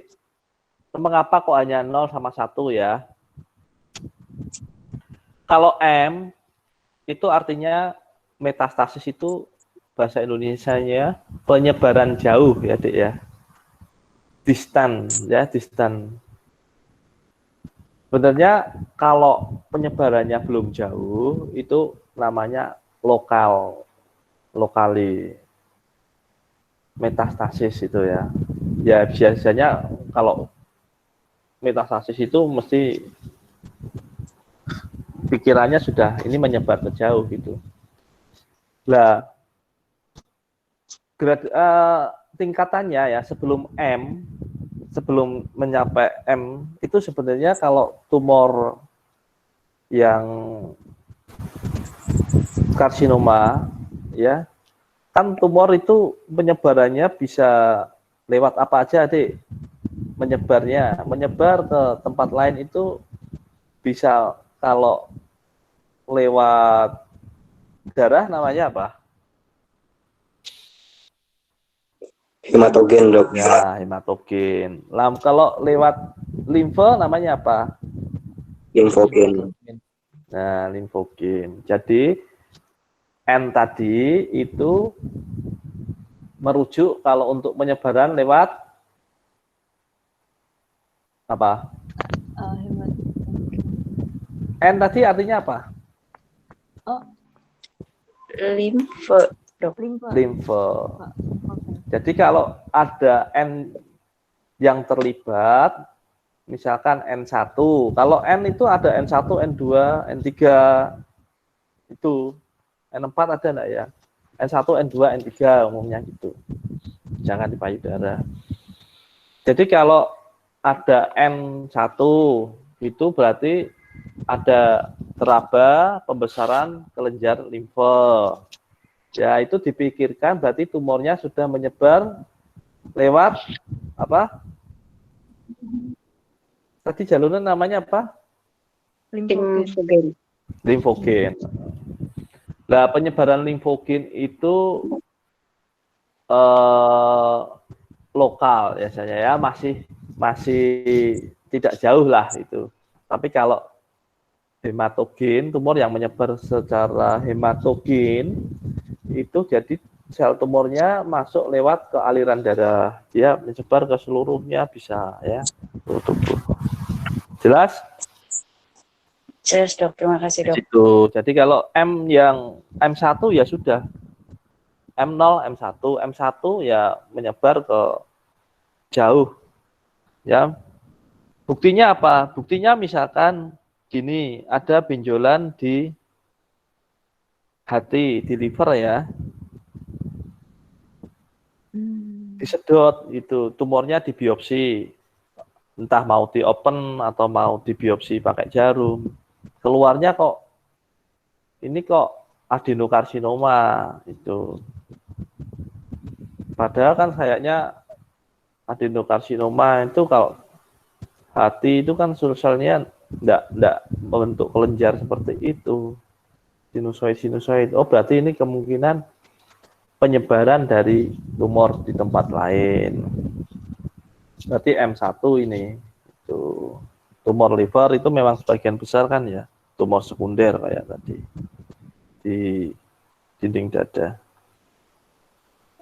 Mengapa kok hanya 0 sama 1 ya? Kalau M itu artinya metastasis itu bahasa Indonesianya penyebaran jauh ya, Dik ya. Distan ya, distan. Sebenarnya kalau penyebarannya belum jauh itu namanya lokali metastasis itu ya. Ya biasanya kalau metastasis itu mesti pikirannya sudah ini menyebar ke jauh gitu. Lah tingkatannya ya sebelum M, sebelum mencapai M itu sebenarnya kalau tumor yang karsinoma ya, kan tumor itu penyebarannya bisa lewat apa aja, Dik? Menyebar ke tempat lain itu bisa kalau lewat darah namanya apa? Hematogen dok. Ya, hematogen. Kalau lewat limfe namanya apa? Infogen. Nah, limfogen. Jadi N tadi itu merujuk kalau untuk penyebaran lewat apa? N tadi artinya apa? Oh, Limfe dok. limpa. Limfe. Oke. Jadi kalau ada N yang terlibat, misalkan N1. Kalau N itu ada N1, N2, N3. Itu. N4 ada enggak ya? N1, N2, N3 umumnya gitu. Jangan di payudara. Jadi kalau ada N1 itu berarti ada teraba pembesaran kelenjar limfe. Ya, itu dipikirkan berarti tumornya sudah menyebar lewat apa? Tadi jalurnya namanya apa? Limfogen. Limfogen. Nah, penyebaran limfogen itu lokal ya saya ya, masih tidak jauh lah itu. Tapi kalau hematogen, tumor yang menyebar secara hematogen itu jadi sel tumornya masuk lewat ke aliran darah, dia menyebar ke seluruhnya bisa ya tubuh. Jelas? Jelas dok, terima kasih dok. Itu. Jadi kalau M yang M1 ya sudah. M0, M1, M1 ya menyebar ke jauh. Ya. Buktinya apa? Buktinya misalkan gini, ada benjolan di hati, di liver ya. Disedot itu, tumornya dibiopsi. Entah mau di-open atau mau dibiopsi pakai jarum. Keluarnya kok ini kok adenokarsinoma itu. Padahal kan kayaknya adenokarsinoma itu kalau hati itu kan selnya enggak membentuk kelenjar seperti itu. Sinusoid. Oh, berarti ini kemungkinan penyebaran dari tumor di tempat lain. Berarti M1 ini. Itu. Tumor liver itu memang sebagian besar kan ya, tumor sekunder kayak tadi di dinding dada.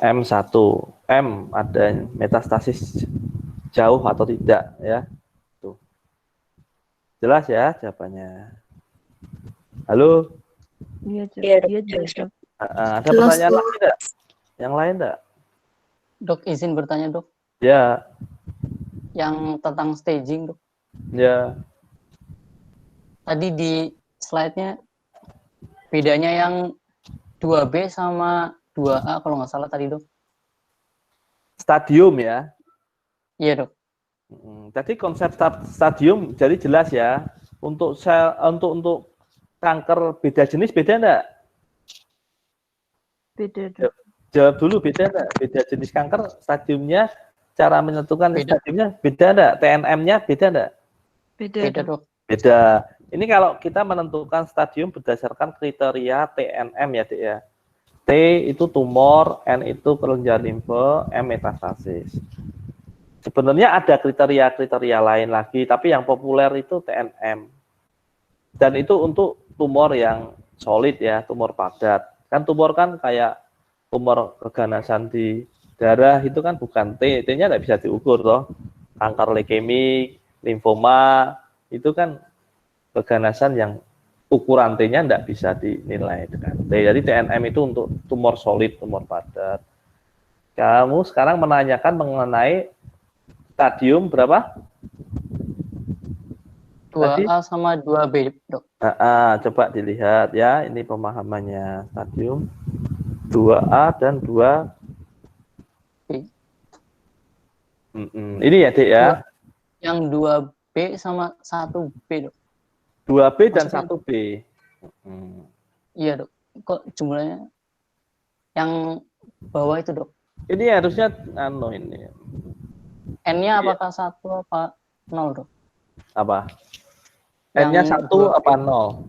M1, M ada metastasis jauh atau tidak ya. Tuh. Jelas ya jawabannya. Halo? Iya, Iya, iya Dok. jelas, Dok. Ada Jelas, pertanyaan Dok. lagi enggak? Yang lain enggak? Dok, izin bertanya, Dok. Ya, Yang tentang staging, Dok. ya. Tadi di slide-nya bedanya yang 2B sama 2A kalau nggak salah tadi, Dok. Stadium ya. Iya, Dok. Jadi konsep stadium jadi jelas ya. Untuk sel untuk kanker beda jenis beda enggak? Beda, Dok. Jawab dulu beda enggak? Beda jenis kanker stadiumnya, cara menentukan Beda. stadiumnya beda enggak? TNM-nya beda enggak? Beda, Beda, Dok. Dok. Beda. Ini kalau kita menentukan stadium berdasarkan kriteria TNM ya, Dek ya. T itu tumor, N itu kelenjar limfe, M metastasis. Sebenarnya ada kriteria-kriteria lain lagi, tapi yang populer itu TNM. Dan itu untuk tumor yang solid ya, tumor padat. Kan tumor kan kayak tumor keganasan di darah itu kan bukan T, T-nya nggak bisa diukur toh. Kanker leukemik, limfoma, itu kan keganasan yang ukuran T-nya nggak bisa dinilai dengan T. Jadi TNM itu untuk tumor solid, tumor padat. Kamu sekarang menanyakan mengenai stadium berapa? 2A sama 2B, Dok. Coba dilihat ya, ini pemahamannya stadium 2A dan 2B. Ini ya, Dek ya. Yang 2B sama 1B, Dok. 2B dan Maksudnya- 1B. Iya, Dok. Kok jumlahnya yang bawah itu, Dok? Ini harusnya ini N-nya apakah 1 apa 0, Dok? apa? Yang N-nya 1 2B. apa 0?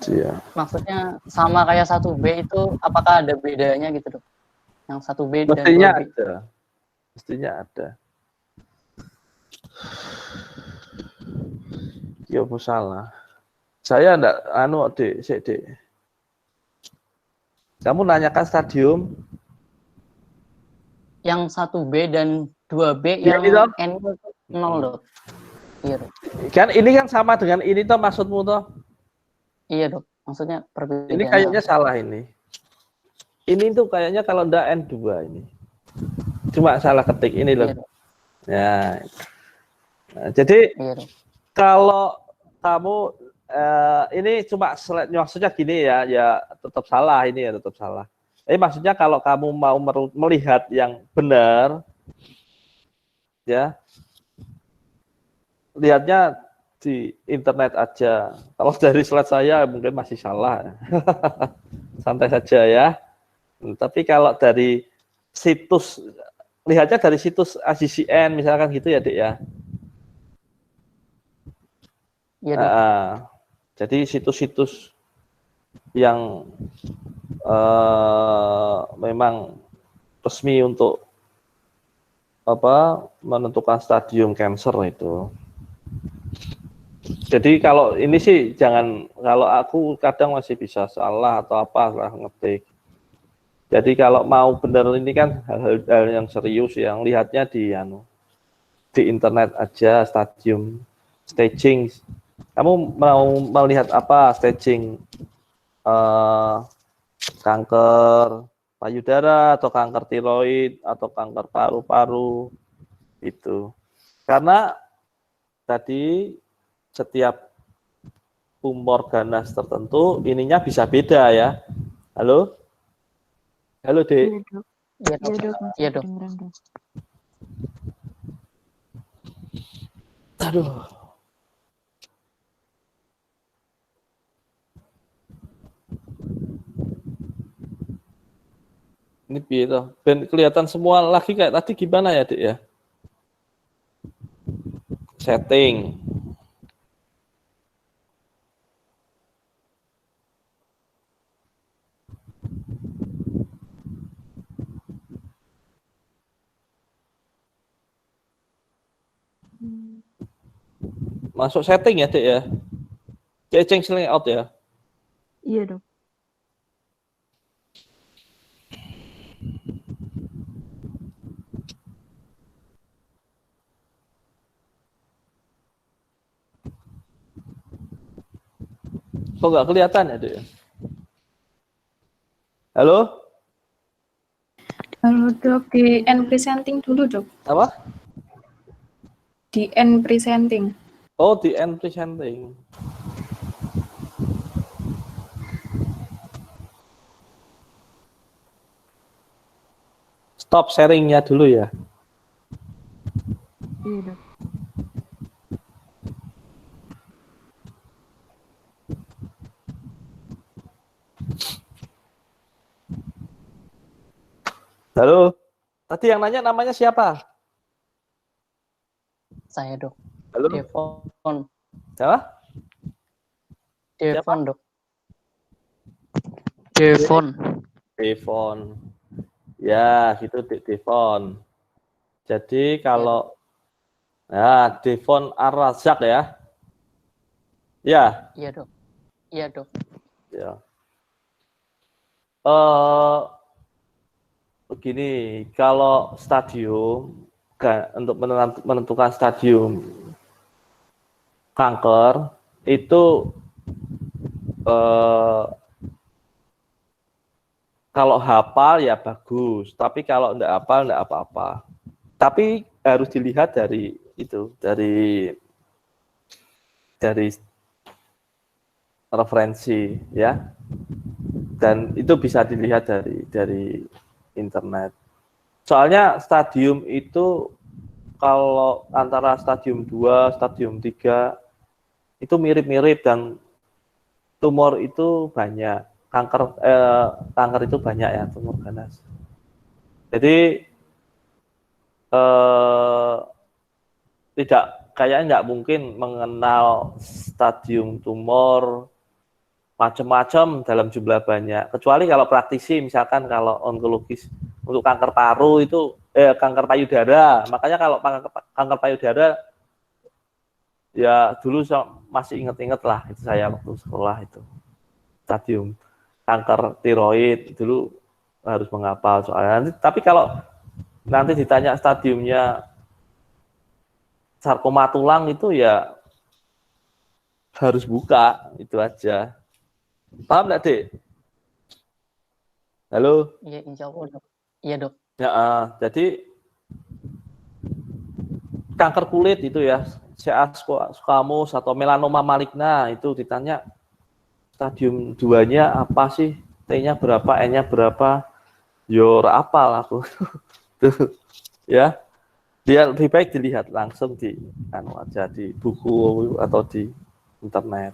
Iya. Maksudnya sama kayak 1B itu apakah ada bedanya gitu, Dok? Yang 1B dan Mestinya 2B. ada. Mestinya ada. Ya apa salah? Saya enggak Dek, Dek. Kamu nanyakan stadium Yang 1B dan 2B Ya, yang ini, Dok. N itu 0, Dok. Iya, Dok. kan ini kan sama dengan ini toh maksudmu toh? Iya, Dok. Maksudnya perbedaannya. Ini kayaknya salah ini. Ini tuh kayaknya kalau ndak N2 ini. Cuma salah ketik ini loh. Iya, Dok. Ya. Nah, jadi Iya, Dok. kalau kamu ini cuma maksudnya gini ya, ya tetap salah ini ya tetap salah. Maksudnya kalau kamu mau melihat yang benar, ya lihatnya di internet aja. Kalau dari slide saya mungkin masih salah. Santai saja ya. Tapi kalau dari situs, lihatnya dari situs AJCN misalkan gitu ya, Dek ya. Iya, Dok. Jadi situs-situs yang memang resmi untuk menentukan stadium cancer itu. Jadi kalau ini sih jangan, kalau aku kadang masih bisa salah atau apa lah ngetik. Jadi kalau mau benar ini kan hal-hal yang serius yang lihatnya di internet aja staging. Kamu mau melihat apa staging kanker payudara atau kanker tiroid atau kanker paru-paru itu. Karena tadi setiap tumor ganas tertentu ininya bisa beda ya. Halo? Halo, Dek. Iya, Dok. Iya, Iya, Dok. Dok. Masih Iya, Dok. kedengeran, Dok. Aduh. Ini gitu. Ben kelihatan semua lagi kayak tadi gimana ya, Dik ya? Setting. Masuk setting ya, Dik ya? Change layout ya? Iya dok. Kok nggak kelihatan ya, Dik? Halo? Halo dok, di end presenting dulu dok. Apa? Di end presenting. Oh, di end presenting. Stop sharingnya dulu ya. Iya dok. Halo? Tadi yang nanya namanya siapa? Saya dok. Halo? Devon. Siapa? Devon dok. Devon. Devon. Ya, gitu Devon. Jadi kalau ya Devon Ar-Razak ya. Ya. Iya dok. Iya dok. Ya. Begini, kalau stadium untuk menentukan stadium kanker itu kalau hafal ya bagus, tapi kalau enggak hafal enggak apa-apa. Tapi harus dilihat dari itu, dari referensi ya. Dan itu bisa dilihat dari internet. Soalnya stadium itu kalau antara stadium 2, stadium 3 itu mirip-mirip dan tumor itu banyak. Kanker itu banyak ya, tumor ganas. Jadi kayaknya nggak mungkin mengenal stadium tumor macam-macam dalam jumlah banyak. Kecuali kalau praktisi, misalkan kalau onkologis untuk kanker paru itu kanker payudara. Makanya kalau kanker payudara ya dulu masih inget-inget lah itu saya waktu sekolah itu stadium. Kanker tiroid dulu harus menghafal soalnya. Tapi kalau nanti ditanya stadiumnya sarkoma tulang itu ya harus buka, itu aja. Paham nggak, Dek? Halo? Iya, insya Allah dok. Iya dok. Ya, jadi kanker kulit itu ya, CA squamous atau melanoma maligna itu ditanya stadium 2-nya apa sih? T-nya berapa, N-nya berapa? Yo, apal aku. Tuh, ya. Dia lebih baik dilihat langsung di aja di buku atau di internet.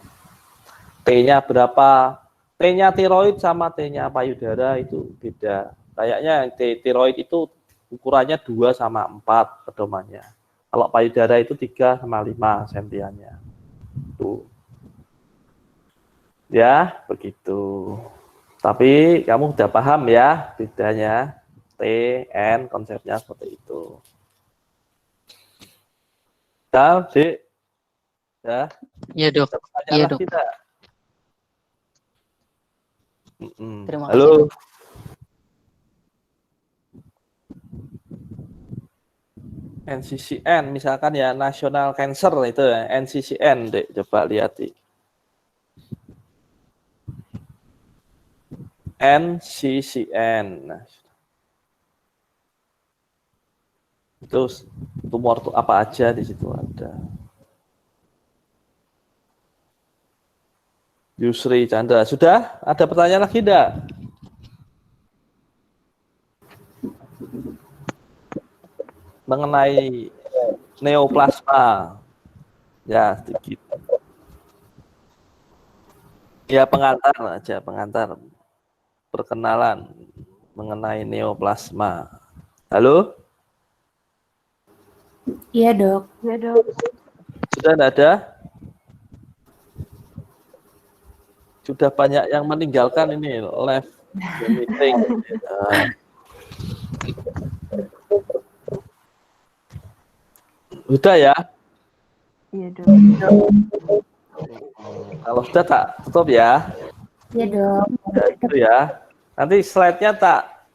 T-nya berapa? T-nya tiroid sama T-nya payudara itu beda. Kayaknya tiroid itu ukurannya 2 sama 4 pedomannya. Kalau payudara itu 3 sama 5 sentiannya. Tuh. Ya, begitu. Tapi kamu udah paham ya bedanya T, N, konsepnya seperti itu. Dah, Dek. Ya. Iya dok. Iya dok. Terima kasih. Halo. Dok. NCCN misalkan ya National Cancer itu ya, NCCN, Dek, coba lihat di NCCN. Nah, itu tumor tuh apa aja di situ ada. Yusri Chandra, sudah? Ada pertanyaan lagi enggak? Mengenai neoplasma. Ya, sedikit. Ya, pengantar aja, pengantar. Perkenalan. mengenai neoplasma. Halo? Iya, Dok. Ya dok. Sudah tidak ada? Sudah banyak yang meninggalkan ini live meeting. Sudah ya? Iya dok. Kalau sudah tak tutup ya. Iya, Dok. Ya, itu ya. Nanti slide-nya tak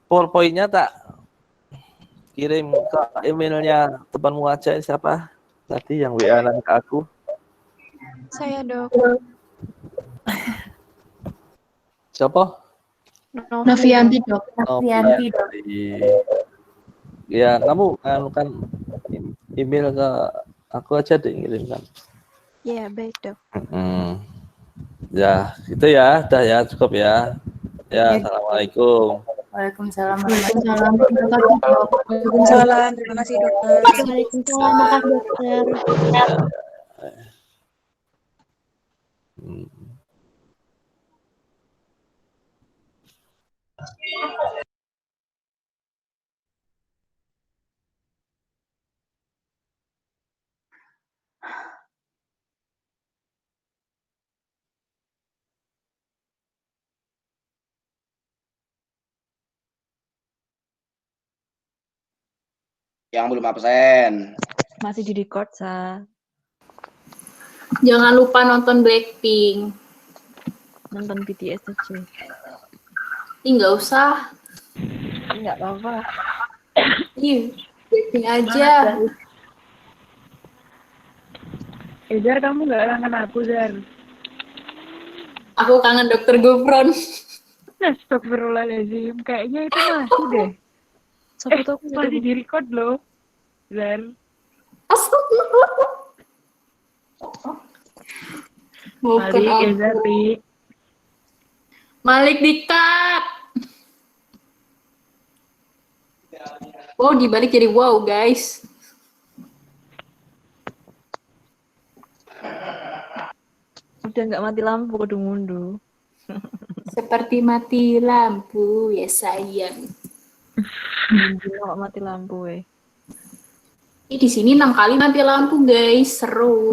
PowerPoint-nya tak kirim ke emailnya temanmu aja, siapa tadi yang WA ke aku. Saya, Dok. Siapa? Novianti, Dok. Novianti, Dok. Ya, kamu kan email ke aku aja deh, ngirimkan. Iya, baik, Dok. Ya, itu ya, dah ya, cukup ya. Ya, assalamualaikum. Waalaikumsalam. Waalaikumsalam. Terima kasih, Dok. Waalaikumsalam. Terima kasih dokter. Waalaikumsalam. Makasih, Dokter. Hmm. Yang belum absen. Masih di record, Sa. Jangan lupa nonton Blackpink. Nonton BTS aja. Ih, nggak usah. Enggak apa-apa. Ih, Blackpink aja. Jar, kamu nggak kangen aku, Jar? Aku kangen Dokter Gufron. Astagfirullahaladzim. Kayaknya itu masih deh. Siapa tahu masih di record loh, Jar. Astagfirullah. Bukan Malik, aku. Zari. Malik dikat. Wow, dibalik jadi wow, guys. Udah nggak mati lampu, kudu ngunduh. Seperti mati lampu, ya sayang. Nggak mati lampu, Di sini 6 kali mati lampu, guys. Seru.